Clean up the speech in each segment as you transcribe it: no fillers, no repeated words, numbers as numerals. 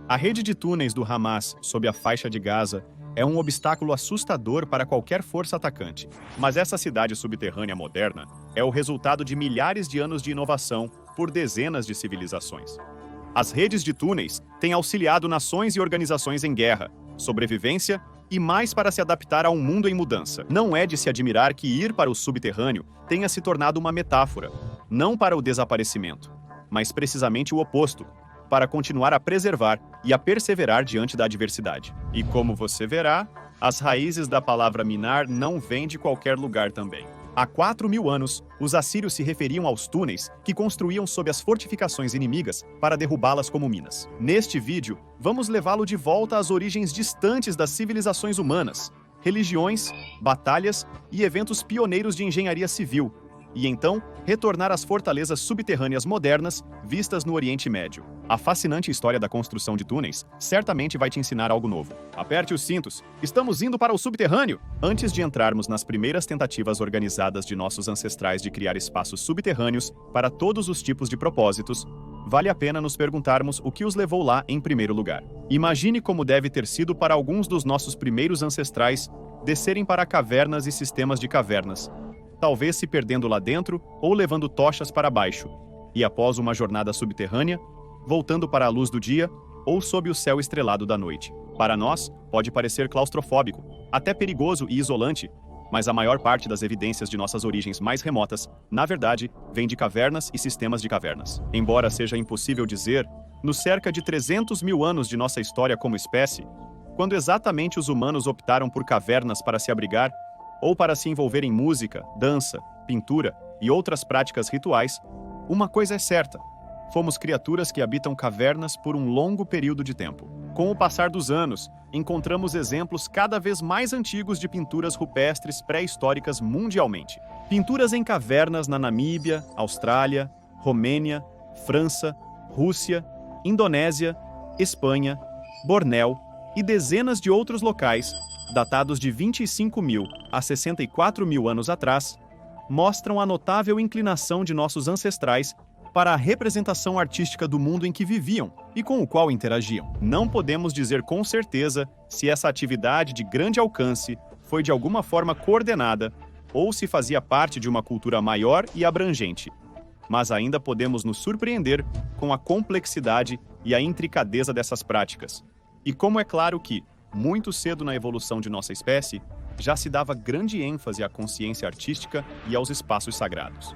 A rede de túneis do Hamas sob a faixa de Gaza é um obstáculo assustador para qualquer força atacante. Mas essa cidade subterrânea moderna é o resultado de milhares de anos de inovação por dezenas de civilizações. As redes de túneis têm auxiliado nações e organizações em guerra, sobrevivência e mais para se adaptar a um mundo em mudança. Não é de se admirar que ir para o subterrâneo tenha se tornado uma metáfora, não para o desaparecimento, mas precisamente o oposto, para continuar a preservar e a perseverar diante da adversidade. E como você verá, as raízes da palavra minar não vêm de qualquer lugar também. Há 4.000 anos, os assírios se referiam aos túneis que construíam sob as fortificações inimigas para derrubá-las como minas. Neste vídeo, vamos levá-lo de volta às origens distantes das civilizações humanas, religiões, batalhas e eventos pioneiros de engenharia civil, e então retornar às fortalezas subterrâneas modernas vistas no Oriente Médio. A fascinante história da construção de túneis certamente vai te ensinar algo novo. Aperte os cintos, estamos indo para o subterrâneo! Antes de entrarmos nas primeiras tentativas organizadas de nossos ancestrais de criar espaços subterrâneos para todos os tipos de propósitos, vale a pena nos perguntarmos o que os levou lá em primeiro lugar. Imagine como deve ter sido para alguns dos nossos primeiros ancestrais descerem para cavernas e sistemas de cavernas, talvez se perdendo lá dentro ou levando tochas para baixo, e após uma jornada subterrânea, voltando para a luz do dia ou sob o céu estrelado da noite. Para nós, pode parecer claustrofóbico, até perigoso e isolante, mas a maior parte das evidências de nossas origens mais remotas, na verdade, vem de cavernas e sistemas de cavernas. Embora seja impossível dizer, nos cerca de 300.000 anos de nossa história como espécie, quando exatamente os humanos optaram por cavernas para se abrigar, ou para se envolver em música, dança, pintura e outras práticas rituais, uma coisa é certa: fomos criaturas que habitam cavernas por um longo período de tempo. Com o passar dos anos, encontramos exemplos cada vez mais antigos de pinturas rupestres pré-históricas mundialmente. Pinturas em cavernas na Namíbia, Austrália, Romênia, França, Rússia, Indonésia, Espanha, Bornéu e dezenas de outros locais, datados de 25.000 a 64.000 anos atrás, mostram a notável inclinação de nossos ancestrais para a representação artística do mundo em que viviam e com o qual interagiam. Não podemos dizer com certeza se essa atividade de grande alcance foi de alguma forma coordenada ou se fazia parte de uma cultura maior e abrangente, mas ainda podemos nos surpreender com a complexidade e a intricadeza dessas práticas. E como é claro que, muito cedo na evolução de nossa espécie, já se dava grande ênfase à consciência artística e aos espaços sagrados.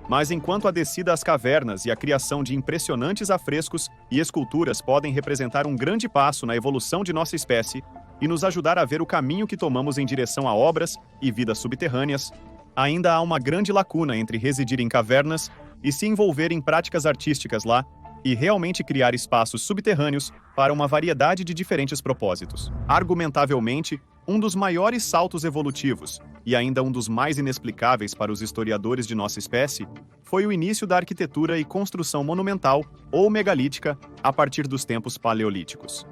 Mas enquanto a descida às cavernas e a criação de impressionantes afrescos e esculturas podem representar um grande passo na evolução de nossa espécie e nos ajudar a ver o caminho que tomamos em direção a obras e vidas subterrâneas, ainda há uma grande lacuna entre residir em cavernas e se envolver em práticas artísticas lá e realmente criar espaços subterrâneos para uma variedade de diferentes propósitos. Argumentavelmente, um dos maiores saltos evolutivos, e ainda um dos mais inexplicáveis para os historiadores de nossa espécie, foi o início da arquitetura e construção monumental ou megalítica a partir dos tempos paleolíticos.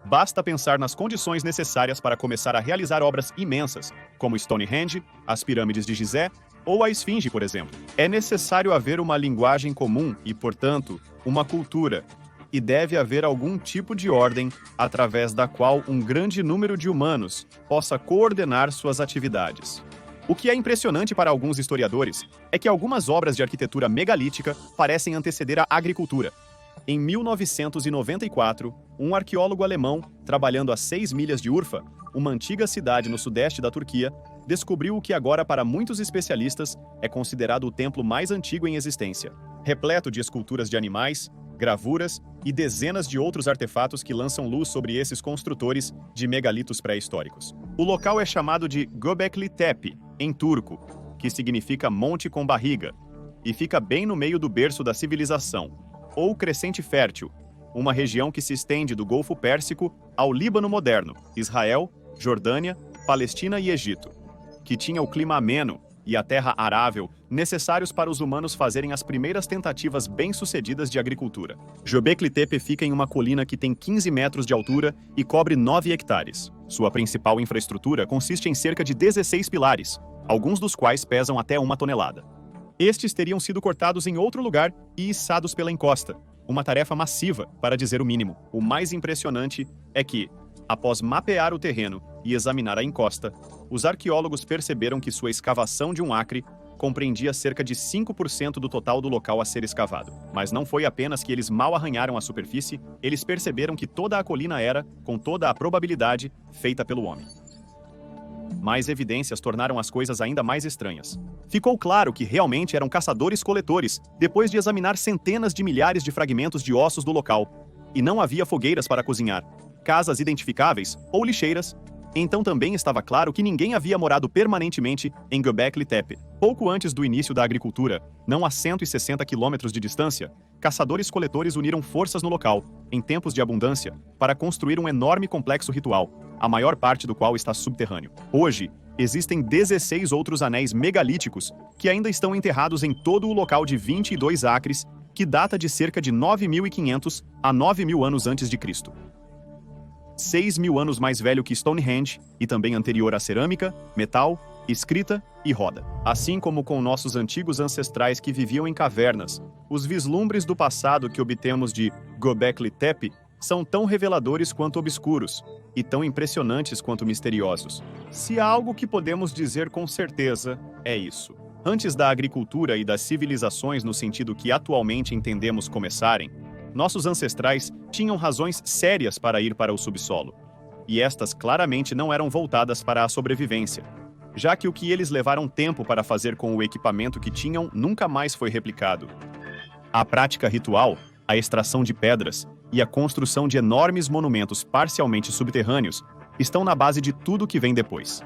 Basta pensar nas condições necessárias para começar a realizar obras imensas, como Stonehenge, as pirâmides de Gizé ou a Esfinge, por exemplo. É necessário haver uma linguagem comum e, portanto, uma cultura, e deve haver algum tipo de ordem através da qual um grande número de humanos possa coordenar suas atividades. O que é impressionante para alguns historiadores é que algumas obras de arquitetura megalítica parecem anteceder a agricultura. Em 1994, um arqueólogo alemão, trabalhando a 6 milhas de Urfa, uma antiga cidade no sudeste da Turquia, descobriu o que agora para muitos especialistas é considerado o templo mais antigo em existência, repleto de esculturas de animais, gravuras e dezenas de outros artefatos que lançam luz sobre esses construtores de megalitos pré-históricos. O local é chamado de Göbekli Tepe, em turco, que significa monte com barriga, e fica bem no meio do berço da civilização, ou Crescente Fértil, uma região que se estende do Golfo Pérsico ao Líbano moderno, Israel, Jordânia, Palestina e Egito, que tinha o clima ameno e a terra arável necessários para os humanos fazerem as primeiras tentativas bem-sucedidas de agricultura. Göbekli Tepe fica em uma colina que tem 15 metros de altura e cobre 9 hectares. Sua principal infraestrutura consiste em cerca de 16 pilares, alguns dos quais pesam até 1 tonelada. Estes teriam sido cortados em outro lugar e içados pela encosta, uma tarefa massiva, para dizer o mínimo. O mais impressionante é que, após mapear o terreno e examinar a encosta, os arqueólogos perceberam que sua escavação de um acre compreendia cerca de 5% do total do local a ser escavado. Mas não foi apenas que eles mal arranharam a superfície, eles perceberam que toda a colina era, com toda a probabilidade, feita pelo homem. Mais evidências tornaram as coisas ainda mais estranhas. Ficou claro que realmente eram caçadores-coletores, depois de examinar centenas de milhares de fragmentos de ossos do local. E não havia fogueiras para cozinhar, casas identificáveis ou lixeiras. Então também estava claro que ninguém havia morado permanentemente em Göbekli Tepe. Pouco antes do início da agricultura, não a 160 quilômetros de distância, caçadores-coletores uniram forças no local, em tempos de abundância, para construir um enorme complexo ritual, a maior parte do qual está subterrâneo. Hoje, existem 16 outros anéis megalíticos que ainda estão enterrados em todo o local de 22 acres, que data de cerca de 9.500 a 9.000 anos antes de Cristo. 6.000 anos mais velho que Stonehenge e também anterior à cerâmica, metal, escrita e roda. Assim como com nossos antigos ancestrais que viviam em cavernas, os vislumbres do passado que obtemos de Göbekli Tepe são tão reveladores quanto obscuros e tão impressionantes quanto misteriosos. Se há algo que podemos dizer com certeza, é isso. Antes da agricultura e das civilizações no sentido que atualmente entendemos começarem, nossos ancestrais tinham razões sérias para ir para o subsolo. E estas claramente não eram voltadas para a sobrevivência, já que o que eles levaram tempo para fazer com o equipamento que tinham nunca mais foi replicado. A prática ritual, a extração de pedras e a construção de enormes monumentos parcialmente subterrâneos estão na base de tudo que vem depois.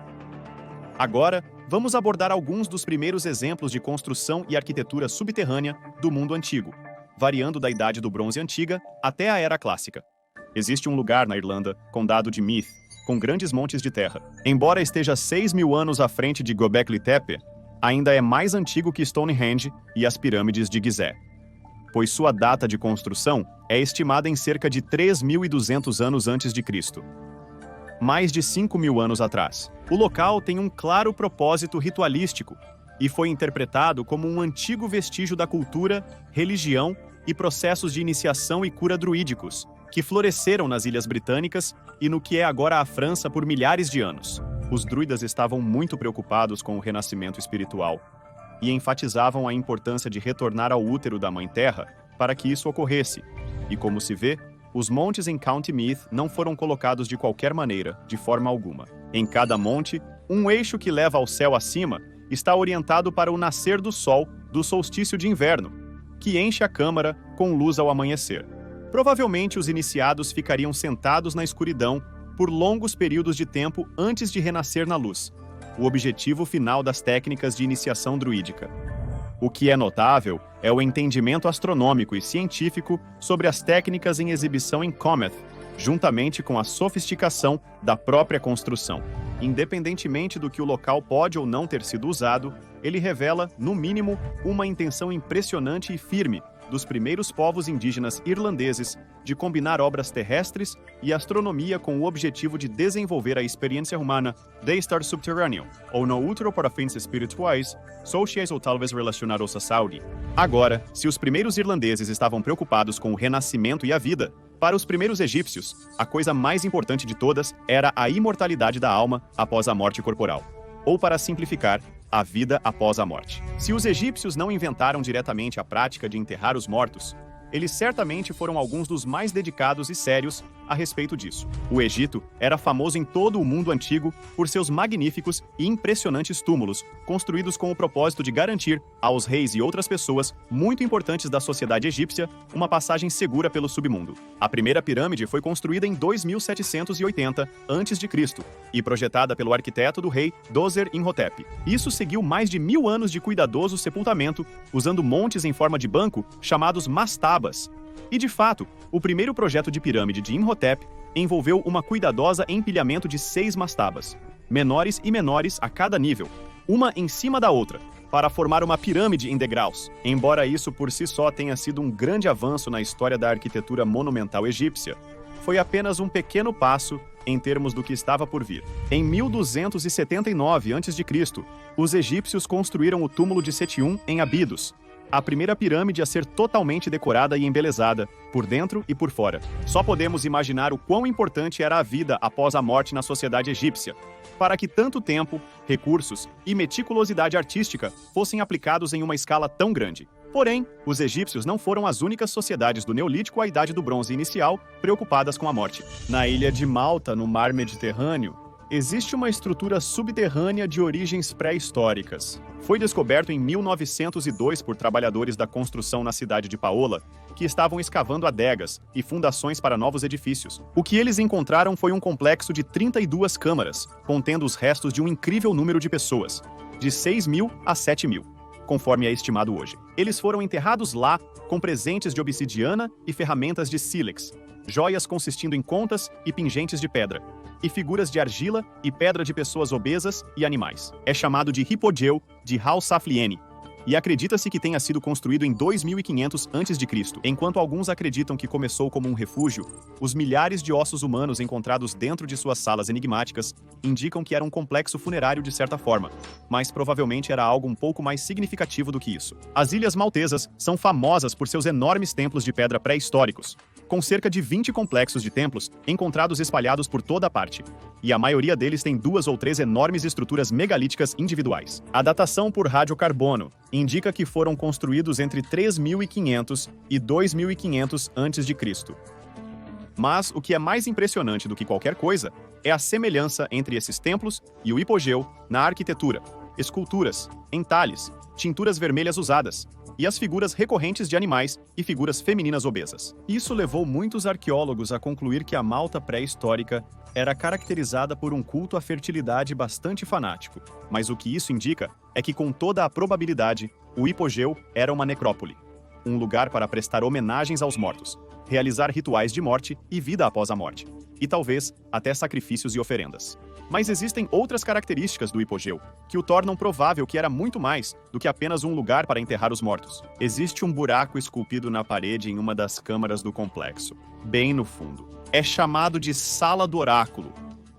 Agora, vamos abordar alguns dos primeiros exemplos de construção e arquitetura subterrânea do mundo antigo, variando da Idade do Bronze Antiga até a Era Clássica. Existe um lugar na Irlanda, Condado de Meath, com grandes montes de terra. Embora esteja 6.000 anos à frente de Göbekli Tepe, ainda é mais antigo que Stonehenge e as pirâmides de Gizé, pois sua data de construção é estimada em cerca de 3.200 anos antes de Cristo. Mais de 5.000 anos atrás. O local tem um claro propósito ritualístico e foi interpretado como um antigo vestígio da cultura, religião e processos de iniciação e cura druídicos, que floresceram nas Ilhas Britânicas e no que é agora a França por milhares de anos. Os druidas estavam muito preocupados com o renascimento espiritual e enfatizavam a importância de retornar ao útero da Mãe Terra para que isso ocorresse. E como se vê, os montes em County Meath não foram colocados de qualquer maneira, de forma alguma. Em cada monte, um eixo que leva ao céu acima está orientado para o nascer do sol do solstício de inverno, que enche a câmara com luz ao amanhecer. Provavelmente os iniciados ficariam sentados na escuridão por longos períodos de tempo antes de renascer na luz, o objetivo final das técnicas de iniciação druídica. O que é notável é o entendimento astronômico e científico sobre as técnicas em exibição em Cometh, juntamente com a sofisticação da própria construção. Independentemente do que o local pode ou não ter sido usado, ele revela, no mínimo, uma intenção impressionante e firme dos primeiros povos indígenas irlandeses de combinar obras terrestres e astronomia com o objetivo de desenvolver a experiência humana de estar subterrâneo, ou no útero para fins espirituais, sociais ou talvez relacionados à saúde. Agora, se os primeiros irlandeses estavam preocupados com o renascimento e a vida, para os primeiros egípcios, a coisa mais importante de todas era a imortalidade da alma após a morte corporal. Ou, para simplificar, a vida após a morte. Se os egípcios não inventaram diretamente a prática de enterrar os mortos, eles certamente foram alguns dos mais dedicados e sérios a respeito disso. O Egito era famoso em todo o mundo antigo por seus magníficos e impressionantes túmulos, construídos com o propósito de garantir aos reis e outras pessoas muito importantes da sociedade egípcia uma passagem segura pelo submundo. A primeira pirâmide foi construída em 2780 a.C. e projetada pelo arquiteto do rei Djoser-Imhotep. Isso seguiu mais de 1000 anos de cuidadoso sepultamento, usando montes em forma de banco chamados mastabas. E, de fato, o primeiro projeto de pirâmide de Imhotep envolveu uma cuidadosa empilhamento de 6 mastabas, menores e menores a cada nível, uma em cima da outra, para formar uma pirâmide em degraus. Embora isso por si só tenha sido um grande avanço na história da arquitetura monumental egípcia, foi apenas um pequeno passo em termos do que estava por vir. Em 1279 a.C., os egípcios construíram o túmulo de Seti I em Abidos, a primeira pirâmide a ser totalmente decorada e embelezada, por dentro e por fora. Só podemos imaginar o quão importante era a vida após a morte na sociedade egípcia, para que tanto tempo, recursos e meticulosidade artística fossem aplicados em uma escala tão grande. Porém, os egípcios não foram as únicas sociedades do Neolítico à Idade do Bronze inicial preocupadas com a morte. Na ilha de Malta, no Mar Mediterrâneo, existe uma estrutura subterrânea de origens pré-históricas. Foi descoberto em 1902 por trabalhadores da construção na cidade de Paola, que estavam escavando adegas e fundações para novos edifícios. O que eles encontraram foi um complexo de 32 câmaras, contendo os restos de um incrível número de pessoas, de 6.000 a 7.000, conforme é estimado hoje. Eles foram enterrados lá com presentes de obsidiana e ferramentas de sílex, joias consistindo em contas e pingentes de pedra, e figuras de argila e pedra de pessoas obesas e animais. É chamado de hipogeu de Hal-Saflieni, e acredita-se que tenha sido construído em 2500 a.C. Enquanto alguns acreditam que começou como um refúgio, os milhares de ossos humanos encontrados dentro de suas salas enigmáticas indicam que era um complexo funerário de certa forma, mas provavelmente era algo um pouco mais significativo do que isso. As Ilhas Maltesas são famosas por seus enormes templos de pedra pré-históricos, com cerca de 20 complexos de templos encontrados espalhados por toda a parte, e a maioria deles tem 2 ou 3 enormes estruturas megalíticas individuais. A datação por radiocarbono indica que foram construídos entre 3.500 e 2.500 a.C. Mas o que é mais impressionante do que qualquer coisa é a semelhança entre esses templos e o hipogeu na arquitetura, esculturas, entalhes, tinturas vermelhas usadas, e as figuras recorrentes de animais e figuras femininas obesas. Isso levou muitos arqueólogos a concluir que a Malta pré-histórica era caracterizada por um culto à fertilidade bastante fanático, mas o que isso indica é que, com toda a probabilidade, o hipogeu era uma necrópole, um lugar para prestar homenagens aos mortos, realizar rituais de morte e vida após a morte, e talvez até sacrifícios e oferendas. Mas existem outras características do hipogeu, que o tornam provável que era muito mais do que apenas um lugar para enterrar os mortos. Existe um buraco esculpido na parede em uma das câmaras do complexo, bem no fundo. É chamado de Sala do Oráculo,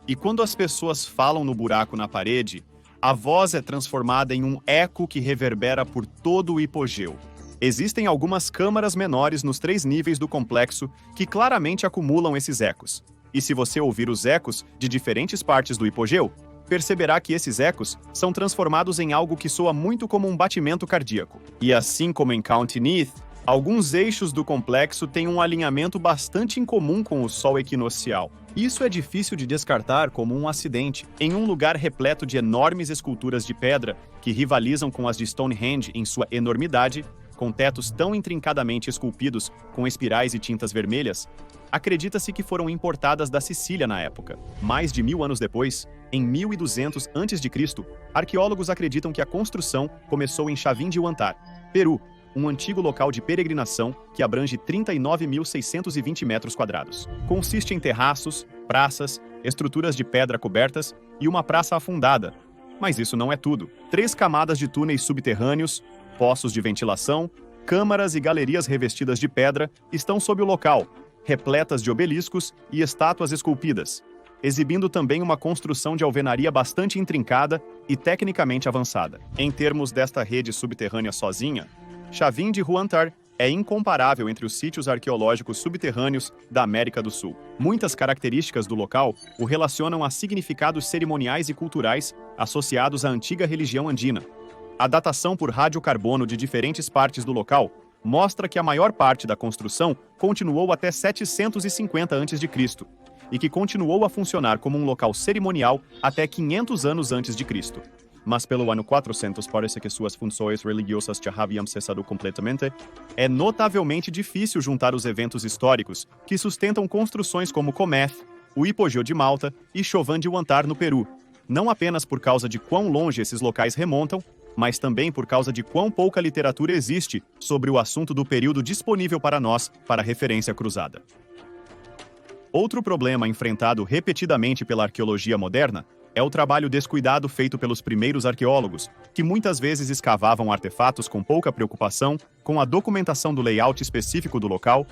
e quando as pessoas falam no buraco na parede, a voz é transformada em um eco que reverbera por todo o hipogeu. Existem algumas câmaras menores nos 3 níveis do complexo que claramente acumulam esses ecos. E se você ouvir os ecos de diferentes partes do hipogeu, perceberá que esses ecos são transformados em algo que soa muito como um batimento cardíaco. E assim como em County Neath, alguns eixos do complexo têm um alinhamento bastante incomum com o Sol equinocial. Isso é difícil de descartar como um acidente. Em um lugar repleto de enormes esculturas de pedra que rivalizam com as de Stonehenge em sua enormidade, com tetos tão intrincadamente esculpidos com espirais e tintas vermelhas, acredita-se que foram importadas da Sicília na época. Mais de 1000 anos depois, em 1200 a.C., arqueólogos acreditam que a construção começou em Chavin de Huantar, Peru, um antigo local de peregrinação que abrange 39.620 metros quadrados. Consiste em terraços, praças, estruturas de pedra cobertas e uma praça afundada. Mas isso não é tudo. 3 camadas de túneis subterrâneos, poços de ventilação, câmaras e galerias revestidas de pedra estão sob o local, repletas de obeliscos e estátuas esculpidas, exibindo também uma construção de alvenaria bastante intrincada e tecnicamente avançada. Em termos desta rede subterrânea sozinha, Chavin de Huantar é incomparável entre os sítios arqueológicos subterrâneos da América do Sul. Muitas características do local o relacionam a significados cerimoniais e culturais associados à antiga religião andina. A datação por radiocarbono de diferentes partes do local mostra que a maior parte da construção continuou até 750 a.C. e que continuou a funcionar como um local cerimonial até 500 anos antes de Cristo. Mas pelo ano 400 parece que suas funções religiosas já haviam cessado completamente. É notavelmente difícil juntar os eventos históricos que sustentam construções como Cometh, o hipogeu de Malta e Chauvin de Huantar no Peru, não apenas por causa de quão longe esses locais remontam, mas também por causa de quão pouca literatura existe sobre o assunto do período disponível para nós para referência cruzada. Outro problema enfrentado repetidamente pela arqueologia moderna é o trabalho descuidado feito pelos primeiros arqueólogos, que muitas vezes escavavam artefatos com pouca preocupação com a documentação do layout específico do local,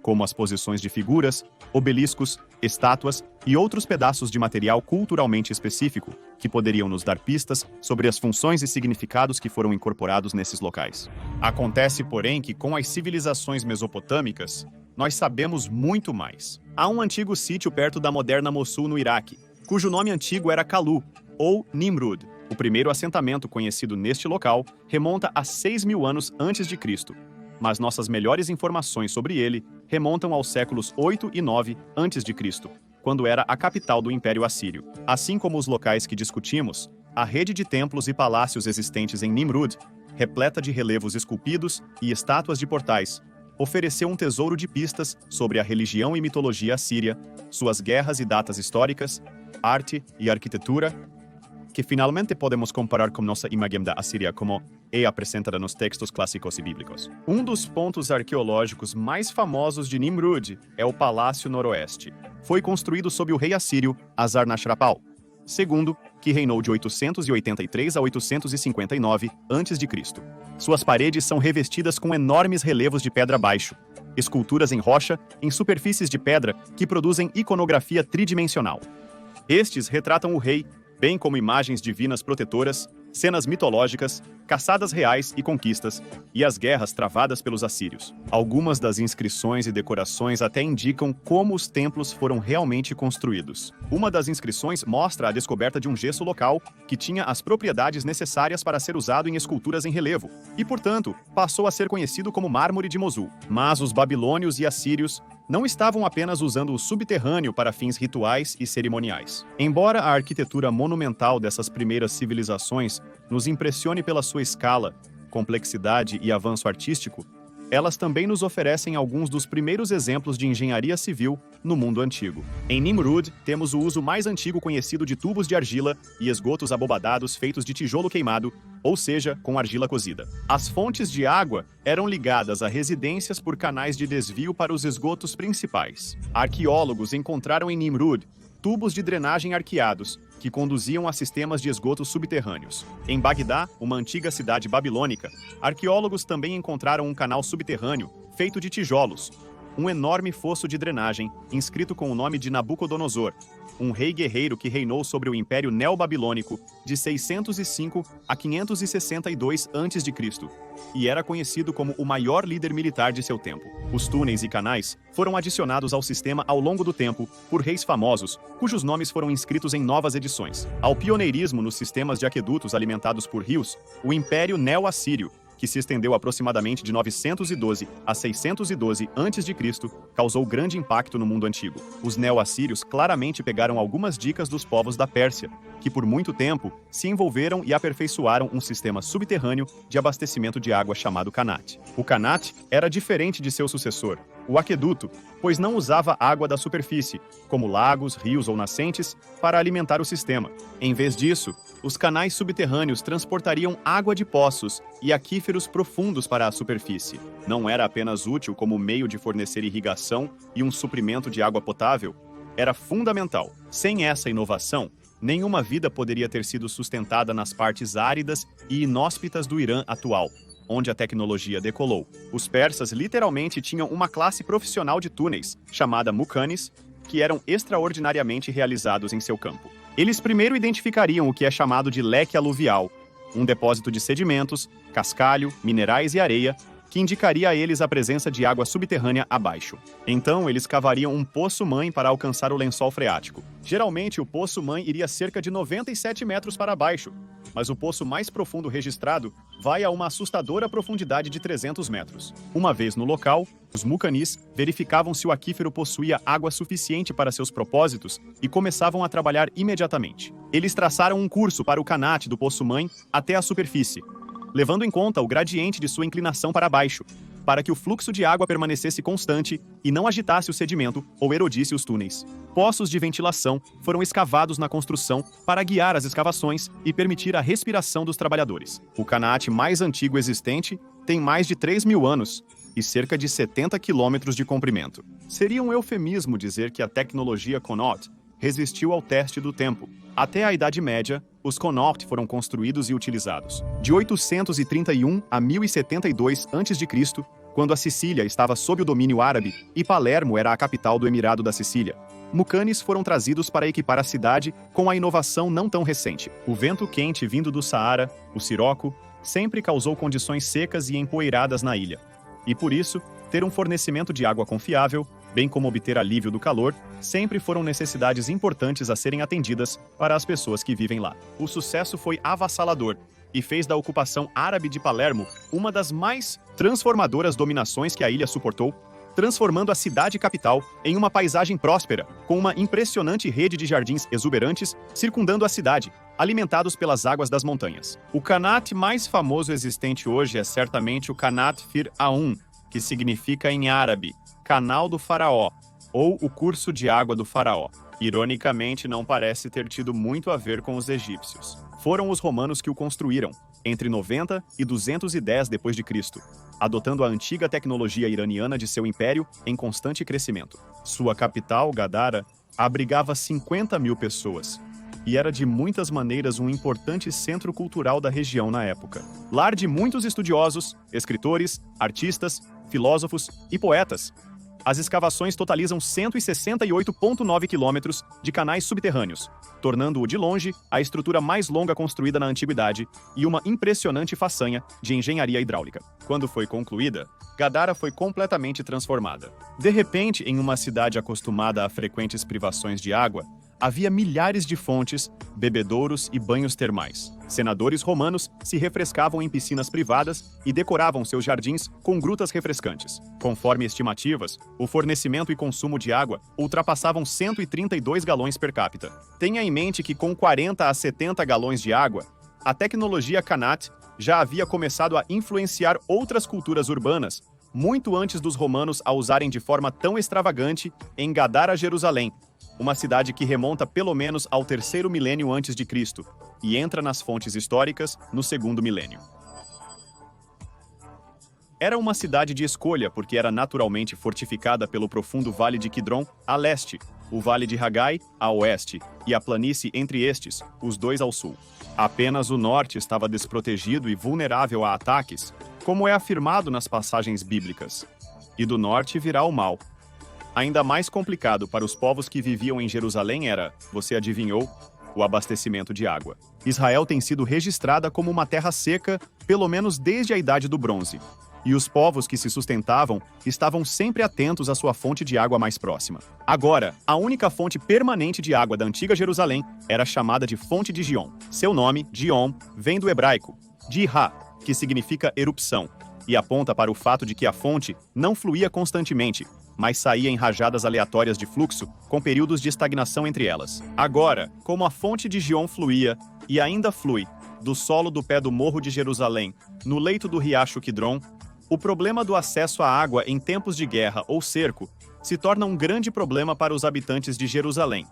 como as posições de figuras, obeliscos, estátuas e outros pedaços de material culturalmente específico, que poderiam nos dar pistas sobre as funções e significados que foram incorporados nesses locais. Acontece, porém, que com as civilizações mesopotâmicas, nós sabemos muito mais. Há um antigo sítio perto da moderna Mossul, no Iraque, cujo nome antigo era Kalu, ou Nimrud. O primeiro assentamento conhecido neste local remonta a 6.000 anos antes de Cristo, mas nossas melhores informações sobre ele remontam aos séculos 8 e 9 antes de Cristo, quando era a capital do Império Assírio. Assim como os locais que discutimos, a rede de templos e palácios existentes em Nimrud, repleta de relevos esculpidos e estátuas de portais, ofereceu um tesouro de pistas sobre a religião e mitologia assíria, suas guerras e datas históricas, arte e arquitetura, que finalmente podemos comparar com nossa imagem da Assíria como é apresentada nos textos clássicos e bíblicos. Um dos pontos arqueológicos mais famosos de Nimrud é o Palácio Noroeste. Foi construído sob o rei assírio Assar-nashrapal II, que reinou de 883 a 859 a.C. Suas paredes são revestidas com enormes relevos de pedra baixo, esculturas em rocha em superfícies de pedra que produzem iconografia tridimensional. Estes retratam o rei, bem como imagens divinas protetoras, cenas mitológicas, caçadas reais e conquistas, e as guerras travadas pelos assírios. Algumas das inscrições e decorações até indicam como os templos foram realmente construídos. Uma das inscrições mostra a descoberta de um gesso local que tinha as propriedades necessárias para ser usado em esculturas em relevo, e, portanto, passou a ser conhecido como mármore de Mosul. Mas os babilônios e assírios não estavam apenas usando o subterrâneo para fins rituais e cerimoniais. Embora a arquitetura monumental dessas primeiras civilizações nos impressione pela sua escala, complexidade e avanço artístico, elas também nos oferecem alguns dos primeiros exemplos de engenharia civil no mundo antigo. Em Nimrud, temos o uso mais antigo conhecido de tubos de argila e esgotos abobadados feitos de tijolo queimado, ou seja, com argila cozida. As fontes de água eram ligadas a residências por canais de desvio para os esgotos principais. Arqueólogos encontraram em Nimrud tubos de drenagem arqueados, que conduziam a sistemas de esgotos subterrâneos. Em Bagdá, uma antiga cidade babilônica, arqueólogos também encontraram um canal subterrâneo feito de tijolos, um enorme fosso de drenagem inscrito com o nome de Nabucodonosor, um rei guerreiro que reinou sobre o Império Neobabilônico de 605 a 562 a.C. e era conhecido como o maior líder militar de seu tempo. Os túneis e canais foram adicionados ao sistema ao longo do tempo por reis famosos, cujos nomes foram inscritos em novas edições. Ao pioneirismo nos sistemas de aquedutos alimentados por rios, o Império Neo-Assírio, que se estendeu aproximadamente de 912 a 612 a.C., causou grande impacto no mundo antigo. Os neo-assírios claramente pegaram algumas dicas dos povos da Pérsia, que por muito tempo se envolveram e aperfeiçoaram um sistema subterrâneo de abastecimento de água chamado Qanat. O Qanat era diferente de seu sucessor, o aqueduto, pois não usava água da superfície, como lagos, rios ou nascentes, para alimentar o sistema. Em vez disso, os canais subterrâneos transportariam água de poços e aquíferos profundos para a superfície. Não era apenas útil como meio de fornecer irrigação e um suprimento de água potável, era fundamental. Sem essa inovação, nenhuma vida poderia ter sido sustentada nas partes áridas e inóspitas do Irã atual, onde a tecnologia decolou. Os persas literalmente tinham uma classe profissional de túneis, chamada mucanis, que eram extraordinariamente realizados em seu campo. Eles primeiro identificariam o que é chamado de leque aluvial, um depósito de sedimentos, cascalho, minerais e areia, que indicaria a eles a presença de água subterrânea abaixo. Então, eles cavariam um poço-mãe para alcançar o lençol freático. Geralmente, o poço-mãe iria cerca de 97 metros para baixo, mas o poço mais profundo registrado vai a uma assustadora profundidade de 300 metros. Uma vez no local, os mucanis verificavam se o aquífero possuía água suficiente para seus propósitos e começavam a trabalhar imediatamente. Eles traçaram um curso para o Qanat do poço-mãe até a superfície, levando em conta o gradiente de sua inclinação para baixo, para que o fluxo de água permanecesse constante e não agitasse o sedimento ou erodisse os túneis. Poços de ventilação foram escavados na construção para guiar as escavações e permitir a respiração dos trabalhadores. O Qanat mais antigo existente tem mais de 3.000 anos e cerca de 70 quilômetros de comprimento. Seria um eufemismo dizer que a tecnologia Connaught resistiu ao teste do tempo. Até a Idade Média, os Connaught foram construídos e utilizados. De 831 a 1072 a.C., quando a Sicília estava sob o domínio árabe e Palermo era a capital do Emirado da Sicília. Mucanes foram trazidos para equipar a cidade com a inovação não tão recente. O vento quente vindo do Saara, o siroco, sempre causou condições secas e empoeiradas na ilha. E por isso, ter um fornecimento de água confiável, bem como obter alívio do calor, sempre foram necessidades importantes a serem atendidas para as pessoas que vivem lá. O sucesso foi avassalador e fez da ocupação árabe de Palermo uma das mais transformadoras dominações que a ilha suportou, transformando a cidade capital em uma paisagem próspera, com uma impressionante rede de jardins exuberantes circundando a cidade, alimentados pelas águas das montanhas. O Qanat mais famoso existente hoje é certamente o Qanat Fir'aun, que significa em árabe, Canal do Faraó, ou o curso de água do Faraó. Ironicamente, não parece ter tido muito a ver com os egípcios. Foram os romanos que o construíram, entre 90 e 210 d.C., adotando a antiga tecnologia iraniana de seu império em constante crescimento. Sua capital, Gadara, abrigava 50 mil pessoas e era de muitas maneiras um importante centro cultural da região na época. Lar de muitos estudiosos, escritores, artistas, filósofos e poetas. As escavações totalizam 168,9 quilômetros de canais subterrâneos, tornando-o de longe a estrutura mais longa construída na antiguidade e uma impressionante façanha de engenharia hidráulica. Quando foi concluída, Gadara foi completamente transformada. De repente, em uma cidade acostumada a frequentes privações de água, havia milhares de fontes, bebedouros e banhos termais. Senadores romanos se refrescavam em piscinas privadas e decoravam seus jardins com grutas refrescantes. Conforme estimativas, o fornecimento e consumo de água ultrapassavam 132 galões per capita. Tenha em mente que com 40 a 70 galões de água, a tecnologia Qanat já havia começado a influenciar outras culturas urbanas, muito antes dos romanos a usarem de forma tão extravagante em Gadara, Jerusalém, uma cidade que remonta pelo menos ao 3º milênio antes de Cristo e entra nas fontes históricas no 2º milênio. Era uma cidade de escolha porque era naturalmente fortificada pelo profundo vale de Quidron a leste, o vale de Hagai a oeste e a planície entre estes, os dois ao sul. Apenas o norte estava desprotegido e vulnerável a ataques, como é afirmado nas passagens bíblicas. E do norte virá o mal. Ainda mais complicado para os povos que viviam em Jerusalém era, você adivinhou, o abastecimento de água. Israel tem sido registrada como uma terra seca, pelo menos desde a Idade do Bronze. E os povos que se sustentavam estavam sempre atentos à sua fonte de água mais próxima. Agora, a única fonte permanente de água da antiga Jerusalém era chamada de Fonte de Gion. Seu nome, Gion, vem do hebraico, Jihá, que significa erupção, e aponta para o fato de que a fonte não fluía constantemente, mas saía em rajadas aleatórias de fluxo, com períodos de estagnação entre elas. Agora, como a fonte de Gion fluía, e ainda flui, do solo do pé do Morro de Jerusalém, no leito do riacho Quidron, o problema do acesso à água em tempos de guerra ou cerco se torna um grande problema para os habitantes de Jerusalém,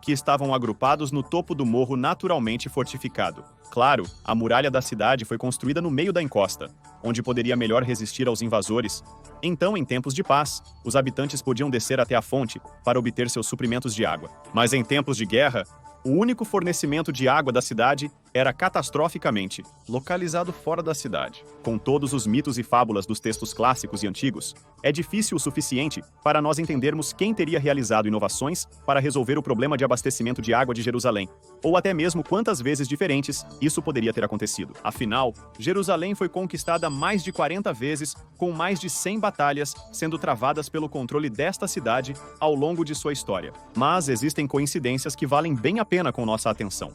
que estavam agrupados no topo do morro naturalmente fortificado. Claro, a muralha da cidade foi construída no meio da encosta, onde poderia melhor resistir aos invasores. Então, em tempos de paz, os habitantes podiam descer até a fonte para obter seus suprimentos de água. Mas em tempos de guerra, o único fornecimento de água da cidade era catastroficamente localizado fora da cidade. Com todos os mitos e fábulas dos textos clássicos e antigos, é difícil o suficiente para nós entendermos quem teria realizado inovações para resolver o problema de abastecimento de água de Jerusalém, ou até mesmo quantas vezes diferentes isso poderia ter acontecido. Afinal, Jerusalém foi conquistada mais de 40 vezes, com mais de 100 batalhas sendo travadas pelo controle desta cidade ao longo de sua história. Mas existem coincidências que valem bem a pena com nossa atenção.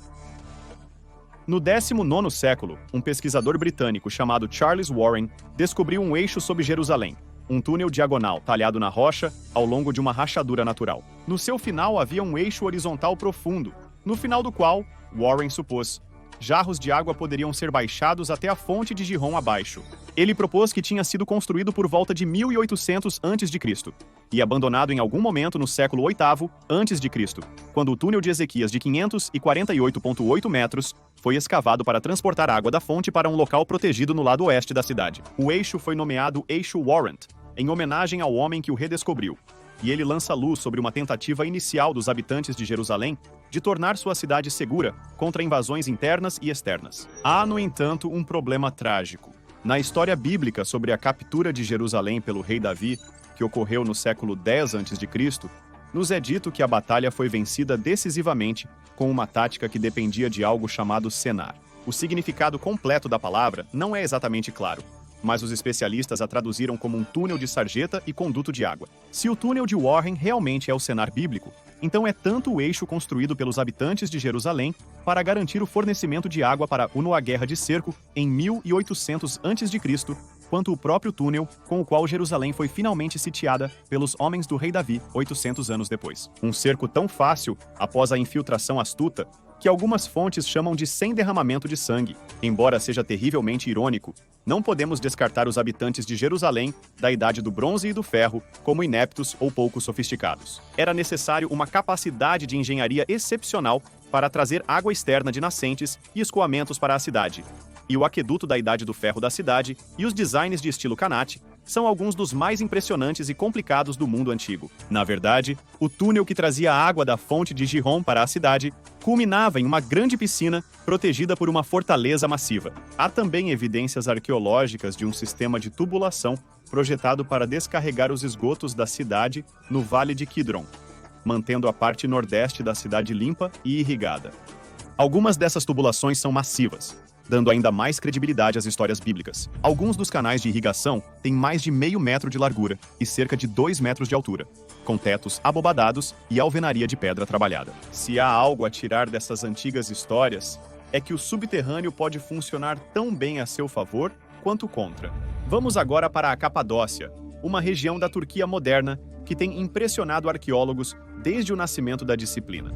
No 19º século, um pesquisador britânico chamado Charles Warren descobriu um eixo sob Jerusalém, um túnel diagonal talhado na rocha ao longo de uma rachadura natural. No seu final havia um eixo horizontal profundo, no final do qual, Warren supôs, jarros de água poderiam ser baixados até a fonte de Gihon abaixo. Ele propôs que tinha sido construído por volta de 1800 a.C. e abandonado em algum momento no século VIII a.C., quando o túnel de Ezequias de 548,8 metros foi escavado para transportar água da fonte para um local protegido no lado oeste da cidade. O eixo foi nomeado Eixo Warren, em homenagem ao homem que o redescobriu, e ele lança luz sobre uma tentativa inicial dos habitantes de Jerusalém de tornar sua cidade segura contra invasões internas e externas. Há, no entanto, um problema trágico. Na história bíblica sobre a captura de Jerusalém pelo rei Davi, que ocorreu no século X a.C., nos é dito que a batalha foi vencida decisivamente com uma tática que dependia de algo chamado senar. O significado completo da palavra não é exatamente claro, mas os especialistas a traduziram como um túnel de sarjeta e conduto de água. Se o túnel de Warren realmente é o senar bíblico, então é tanto o eixo construído pelos habitantes de Jerusalém para garantir o fornecimento de água para a Guerra de Cerco em 1800 a.C., quanto o próprio túnel com o qual Jerusalém foi finalmente sitiada pelos homens do rei Davi 800 anos depois. Um cerco tão fácil, após a infiltração astuta, que algumas fontes chamam de sem derramamento de sangue. Embora seja terrivelmente irônico, não podemos descartar os habitantes de Jerusalém da Idade do Bronze e do Ferro como ineptos ou pouco sofisticados. Era necessário uma capacidade de engenharia excepcional para trazer água externa de nascentes e escoamentos para a cidade. E o aqueduto da Idade do Ferro da cidade e os designs de estilo Canate são alguns dos mais impressionantes e complicados do mundo antigo. Na verdade, o túnel que trazia a água da fonte de Gihon para a cidade culminava em uma grande piscina protegida por uma fortaleza massiva. Há também evidências arqueológicas de um sistema de tubulação projetado para descarregar os esgotos da cidade no Vale de Kidron, mantendo a parte nordeste da cidade limpa e irrigada. Algumas dessas tubulações são massivas, dando ainda mais credibilidade às histórias bíblicas. Alguns dos canais de irrigação têm mais de meio metro de largura e cerca de 2 metros de altura, com tetos abobadados e alvenaria de pedra trabalhada. Se há algo a tirar dessas antigas histórias, é que o subterrâneo pode funcionar tão bem a seu favor quanto contra. Vamos agora para a Capadócia, uma região da Turquia moderna que tem impressionado arqueólogos desde o nascimento da disciplina.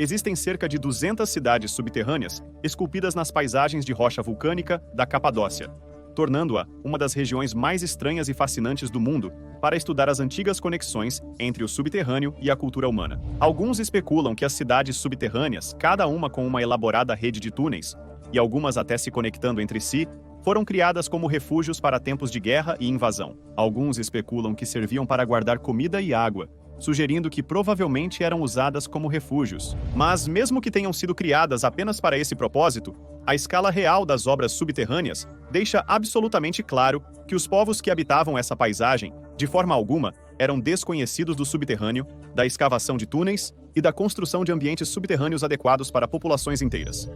Existem cerca de 200 cidades subterrâneas esculpidas nas paisagens de rocha vulcânica da Capadócia, tornando-a uma das regiões mais estranhas e fascinantes do mundo para estudar as antigas conexões entre o subterrâneo e a cultura humana. Alguns especulam que as cidades subterrâneas, cada uma com uma elaborada rede de túneis, e algumas até se conectando entre si, foram criadas como refúgios para tempos de guerra e invasão. Alguns especulam que serviam para guardar comida e água, sugerindo que provavelmente eram usadas como refúgios. Mas, mesmo que tenham sido criadas apenas para esse propósito, a escala real das obras subterrâneas deixa absolutamente claro que os povos que habitavam essa paisagem, de forma alguma, eram desconhecidos do subterrâneo, da escavação de túneis e da construção de ambientes subterrâneos adequados para populações inteiras.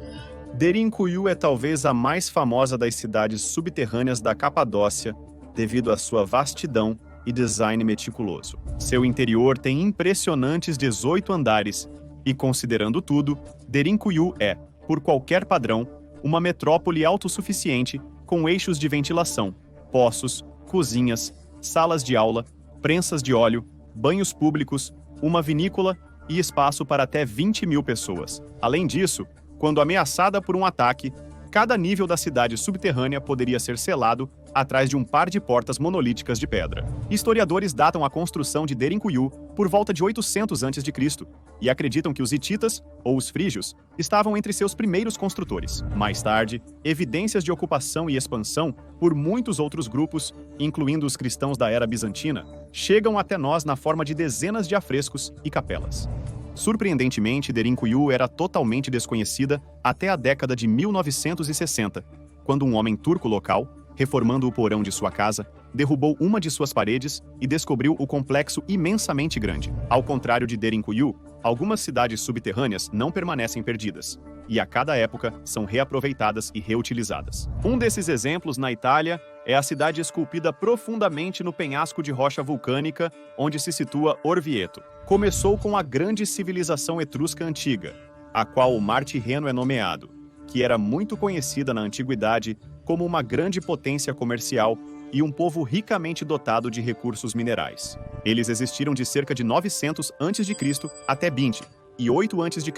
Derinkuyu é talvez a mais famosa das cidades subterrâneas da Capadócia, devido à sua vastidão e design meticuloso. Seu interior tem impressionantes 18 andares e, considerando tudo, Derinkuyu é, por qualquer padrão, uma metrópole autossuficiente com eixos de ventilação, poços, cozinhas, salas de aula, prensas de óleo, banhos públicos, uma vinícola e espaço para até 20.000 pessoas. Além disso, quando ameaçada por um ataque, cada nível da cidade subterrânea poderia ser selado atrás de um par de portas monolíticas de pedra. Historiadores datam a construção de Derinkuyu por volta de 800 a.C. e acreditam que os hititas, ou os frígios, estavam entre seus primeiros construtores. Mais tarde, evidências de ocupação e expansão por muitos outros grupos, incluindo os cristãos da era bizantina, chegam até nós na forma de dezenas de afrescos e capelas. Surpreendentemente, Derinkuyu era totalmente desconhecida até a década de 1960, quando um homem turco local, reformando o porão de sua casa, derrubou uma de suas paredes e descobriu o complexo imensamente grande. Ao contrário de Derinkuyu, algumas cidades subterrâneas não permanecem perdidas, e a cada época são reaproveitadas e reutilizadas. Um desses exemplos na Itália é a cidade esculpida profundamente no penhasco de rocha vulcânica, onde se situa Orvieto. Começou com a grande civilização etrusca antiga, a qual o Mar Tirreno é nomeado, que era muito conhecida na antiguidade como uma grande potência comercial e um povo ricamente dotado de recursos minerais. Eles existiram de cerca de 900 a.C. até 20 e 8 a.C.,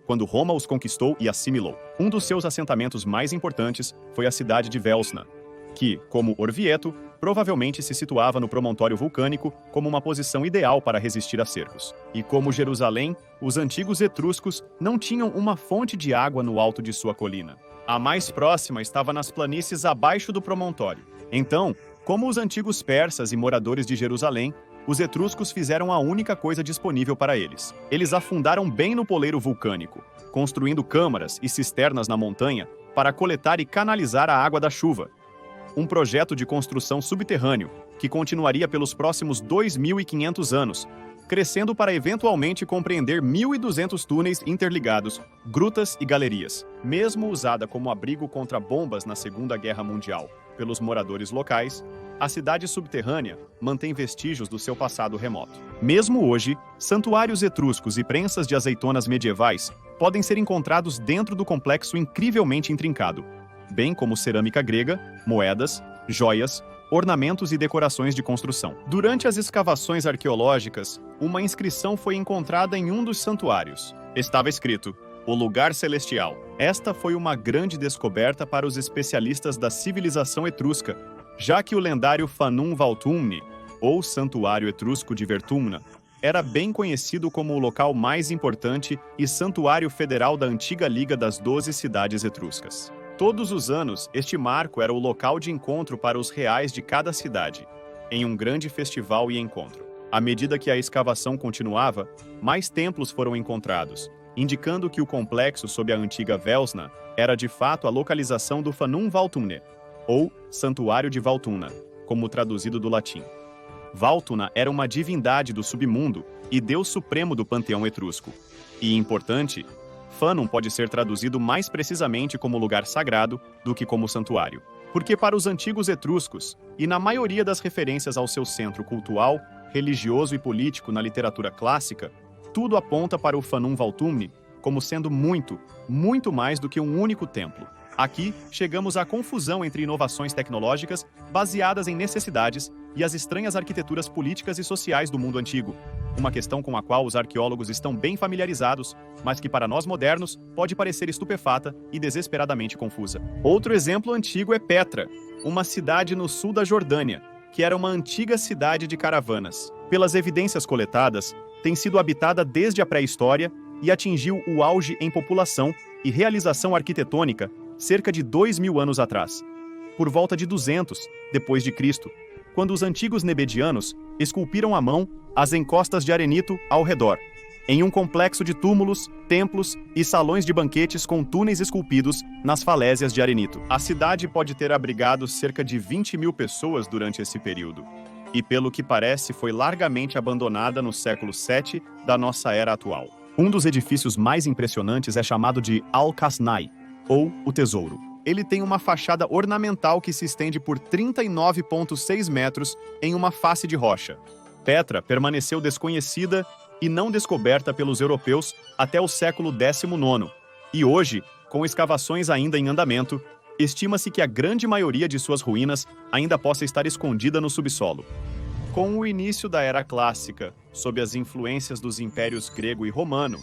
quando Roma os conquistou e assimilou. Um dos seus assentamentos mais importantes foi a cidade de Velsna, que, como Orvieto, provavelmente se situava no promontório vulcânico como uma posição ideal para resistir a cercos. E como Jerusalém, os antigos etruscos não tinham uma fonte de água no alto de sua colina. A mais próxima estava nas planícies abaixo do promontório. Então, como os antigos persas e moradores de Jerusalém, os etruscos fizeram a única coisa disponível para eles. Eles afundaram bem no poleiro vulcânico, construindo câmaras e cisternas na montanha para coletar e canalizar a água da chuva, um projeto de construção subterrâneo que continuaria pelos próximos 2.500 anos, crescendo para eventualmente compreender 1.200 túneis interligados, grutas e galerias. Mesmo usada como abrigo contra bombas na Segunda Guerra Mundial pelos moradores locais, a cidade subterrânea mantém vestígios do seu passado remoto. Mesmo hoje, santuários etruscos e prensas de azeitonas medievais podem ser encontrados dentro do complexo incrivelmente intrincado, bem como cerâmica grega, moedas, joias, ornamentos e decorações de construção. Durante as escavações arqueológicas, uma inscrição foi encontrada em um dos santuários. Estava escrito: "O lugar celestial". Esta foi uma grande descoberta para os especialistas da civilização etrusca, já que o lendário Fanum Valtumni, ou Santuário Etrusco de Vertumna, era bem conhecido como o local mais importante e santuário federal da antiga Liga das 12 Cidades Etruscas. Todos os anos, este marco era o local de encontro para os reais de cada cidade, em um grande festival e encontro. À medida que a escavação continuava, mais templos foram encontrados, indicando que o complexo sob a antiga Velsna era de fato a localização do Fanum Valtumne, ou Santuário de Valtuna, como traduzido do latim. Valtuna era uma divindade do submundo e deus supremo do panteão etrusco. E, importante, Fanum pode ser traduzido mais precisamente como lugar sagrado do que como santuário. Porque para os antigos etruscos, e na maioria das referências ao seu centro cultural, religioso e político na literatura clássica, tudo aponta para o Fanum Valtumni como sendo muito, muito mais do que um único templo. Aqui, chegamos à confusão entre inovações tecnológicas baseadas em necessidades e as estranhas arquiteturas políticas e sociais do mundo antigo. Uma questão com a qual os arqueólogos estão bem familiarizados, mas que para nós modernos pode parecer estupefata e desesperadamente confusa. Outro exemplo antigo é Petra, uma cidade no sul da Jordânia, que era uma antiga cidade de caravanas. Pelas evidências coletadas, tem sido habitada desde a pré-história e atingiu o auge em população e realização arquitetônica cerca de 2.000 anos atrás, por volta de 200 depois de Cristo, quando os antigos nebedianos esculpiram à mão as encostas de arenito ao redor, em um complexo de túmulos, templos e salões de banquetes com túneis esculpidos nas falésias de arenito. A cidade pode ter abrigado cerca de 20.000 pessoas durante esse período, e pelo que parece foi largamente abandonada no século VII da nossa era atual. Um dos edifícios mais impressionantes é chamado de Al-Kasnai, ou o Tesouro. Ele tem uma fachada ornamental que se estende por 39,6 metros em uma face de rocha. Petra permaneceu desconhecida e não descoberta pelos europeus até o século XIX, e hoje, com escavações ainda em andamento, estima-se que a grande maioria de suas ruínas ainda possa estar escondida no subsolo. Com o início da Era Clássica, sob as influências dos impérios grego e romano,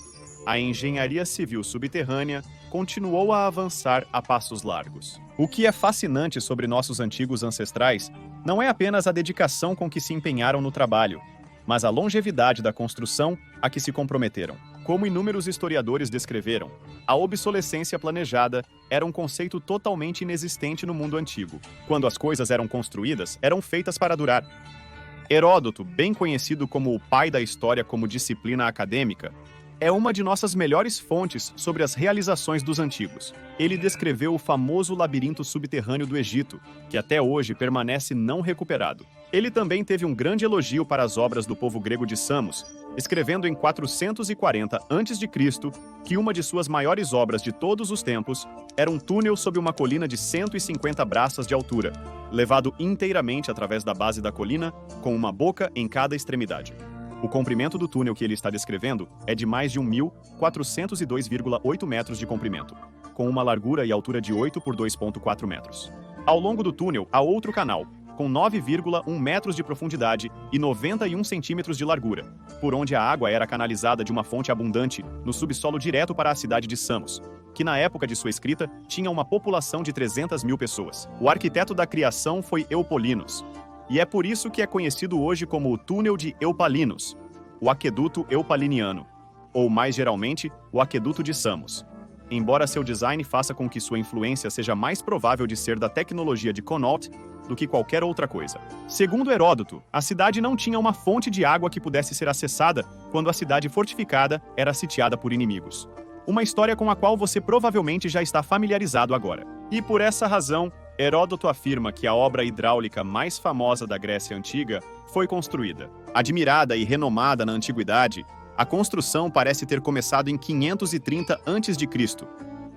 a engenharia civil subterrânea continuou a avançar a passos largos. O que é fascinante sobre nossos antigos ancestrais não é apenas a dedicação com que se empenharam no trabalho, mas a longevidade da construção a que se comprometeram. Como inúmeros historiadores descreveram, a obsolescência planejada era um conceito totalmente inexistente no mundo antigo. Quando as coisas eram construídas, eram feitas para durar. Heródoto, bem conhecido como o pai da história como disciplina acadêmica, é uma de nossas melhores fontes sobre as realizações dos antigos. Ele descreveu o famoso labirinto subterrâneo do Egito, que até hoje permanece não recuperado. Ele também teve um grande elogio para as obras do povo grego de Samos, escrevendo em 440 a.C. que uma de suas maiores obras de todos os tempos era um túnel sob uma colina de 150 braças de altura, levado inteiramente através da base da colina, com uma boca em cada extremidade. O comprimento do túnel que ele está descrevendo é de mais de 1.402,8 metros de comprimento, com uma largura e altura de 8 por 2,4 metros. Ao longo do túnel há outro canal, com 9,1 metros de profundidade e 91 centímetros de largura, por onde a água era canalizada de uma fonte abundante no subsolo direto para a cidade de Samos, que na época de sua escrita tinha uma população de 300.000 pessoas. O arquiteto da criação foi Eupolinos, e é por isso que é conhecido hoje como o Túnel de Eupalinos, o Aqueduto Eupaliniano, ou mais geralmente, o Aqueduto de Samos. Embora seu design faça com que sua influência seja mais provável de ser da tecnologia de Connaught do que qualquer outra coisa. Segundo Heródoto, a cidade não tinha uma fonte de água que pudesse ser acessada quando a cidade fortificada era sitiada por inimigos. Uma história com a qual você provavelmente já está familiarizado agora. E por essa razão, Heródoto afirma que a obra hidráulica mais famosa da Grécia Antiga foi construída. Admirada e renomada na antiguidade, a construção parece ter começado em 530 a.C.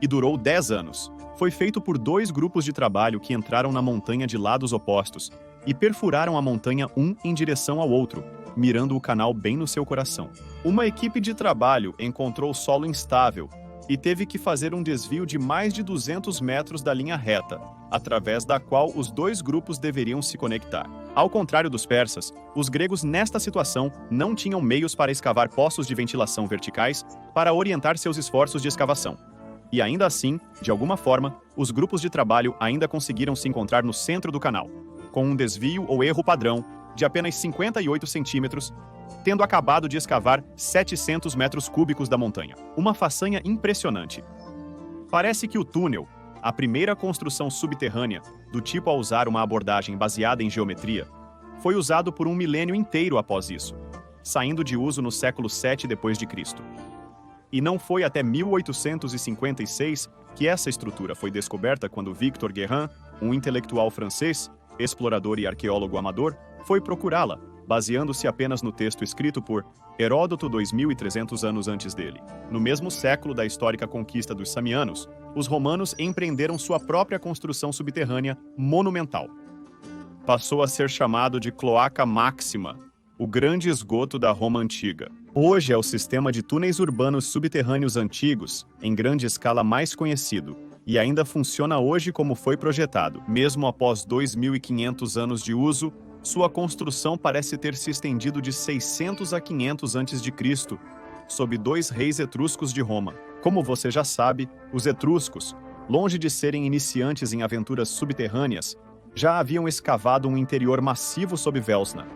e durou 10 anos. Foi feito por 2 grupos de trabalho que entraram na montanha de lados opostos e perfuraram a montanha um em direção ao outro, mirando o canal bem no seu coração. Uma equipe de trabalho encontrou solo instável e teve que fazer um desvio de mais de 200 metros da linha reta, através da qual os 2 grupos deveriam se conectar. Ao contrário dos persas, os gregos nesta situação não tinham meios para escavar poços de ventilação verticais para orientar seus esforços de escavação. E ainda assim, de alguma forma, os grupos de trabalho ainda conseguiram se encontrar no centro do canal, com um desvio ou erro padrão de apenas 58 centímetros, tendo acabado de escavar 700 metros cúbicos da montanha. Uma façanha impressionante. Parece que o túnel, a primeira construção subterrânea do tipo a usar uma abordagem baseada em geometria, foi usado por um milênio inteiro após isso, saindo de uso no século 7 d.C. E não foi até 1856 que essa estrutura foi descoberta quando Victor Guérin, um intelectual francês, explorador e arqueólogo amador, foi procurá-la, baseando-se apenas no texto escrito por Heródoto 2.300 anos antes dele. No mesmo século da histórica conquista dos samianos, os romanos empreenderam sua própria construção subterrânea monumental. Passou a ser chamado de Cloaca Máxima, o grande esgoto da Roma antiga. Hoje é o sistema de túneis urbanos subterrâneos antigos, em grande escala mais conhecido, e ainda funciona hoje como foi projetado. Mesmo após 2.500 anos de uso, sua construção parece ter se estendido de 600 a 500 a.C., sob 2 reis etruscos de Roma. Como você já sabe, os etruscos, longe de serem iniciantes em aventuras subterrâneas, já haviam escavado um interior massivo sob Velsna,